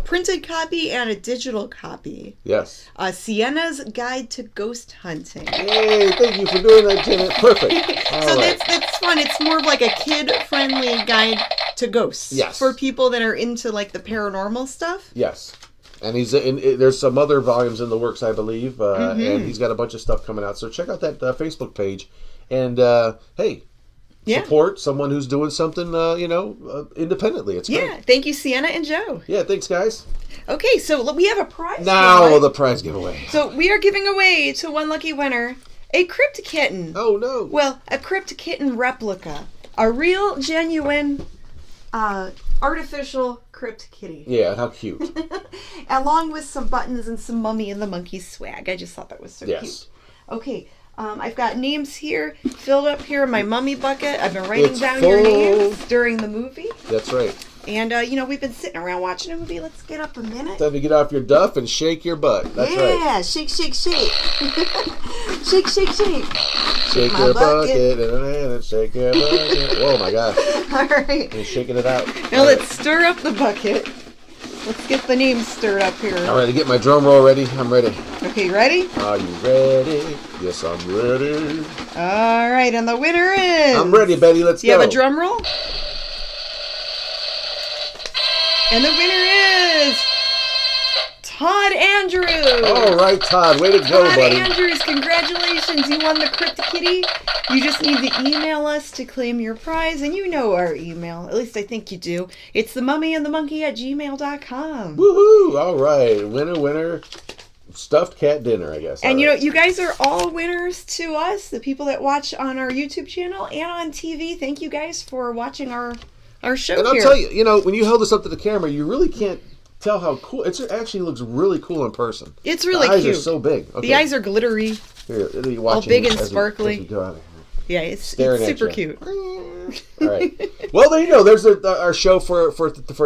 printed copy and a digital copy. Yes. Sienna's Guide to Ghost Hunting. Hey, thank you for doing that, Janet. Perfect. So that's fun. It's more of like a kid-friendly guide to ghosts. Yes. For people that are into like the paranormal stuff. Yes. And there's some other volumes in the works, I believe, and he's got a bunch of stuff coming out. So check out that Facebook page, and support someone who's doing something, independently. It's great. Yeah, thank you, Sienna and Joe. Yeah, thanks, guys. Okay, so we have a prize. Now the prize giveaway. So we are giving away to one lucky winner a crypt kitten. Oh no! Well, a crypt kitten replica, a real, genuine, artificial crypt kitty. Yeah, how cute. Along with some buttons and some Mummy and the Monkey swag. I just thought that was so cute. Okay, I've got names here filled up here in my mummy bucket. I've been writing down your names during the movie. That's right. And, we've been sitting around watching a movie. Let's get up a minute. Time to get off your duff and shake your butt. That's right. Yeah, shake, shake, shake. Shake, shake, shake. Shake your bucket and shake your bucket. Oh, my gosh. All right. You're shaking it out. Now let's stir up the bucket. Let's get the names stirred up here. All right, get my drum roll ready. I'm ready. Okay, ready? Are you ready? Yes, I'm ready. All right, and the winner is... I'm ready, Betty. Let's go. Do you have a drum roll? And the winner is Todd Andrews. All right, Todd. Way to go, buddy. Todd Andrews, congratulations. You won the Crypt Kitty. You just need to email us to claim your prize. And you know our email. At least I think you do. It's themummyandthemonkey@gmail.com. Woohoo. All right. Winner. Stuffed cat dinner, I guess. And you guys are all winners to us, the people that watch on our YouTube channel and on TV. Thank you guys for watching our show and here. I'll tell you, when you held this up to the camera, you really can't tell how cool. It actually looks really cool in person. It's really cute. The eyes cute. are so big. Okay. The eyes are glittery. Here, it'll be all watching big and as sparkly. as we go out of here. Yeah, it's Staring at super you. cute. All right. Well, there you go. There's our show for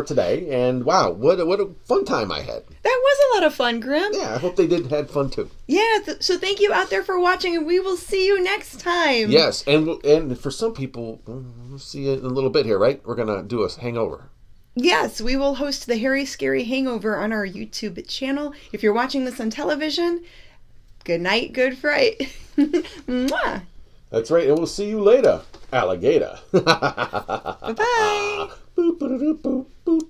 today. And wow, what a fun time I had. That was a lot of fun, Grim. Yeah, I hope they had fun too. Yeah, so thank you out there for watching, and we will see you next time. Yes, and for some people, we'll see you in a little bit here, right? We're going to do a hangover. Yes, we will host the Harry Scary Hangover on our YouTube channel. If you're watching this on television, good night, good fright. Mwah. That's right, and we'll see you later, alligator. Bye-bye. Boop, boop, boop, boop.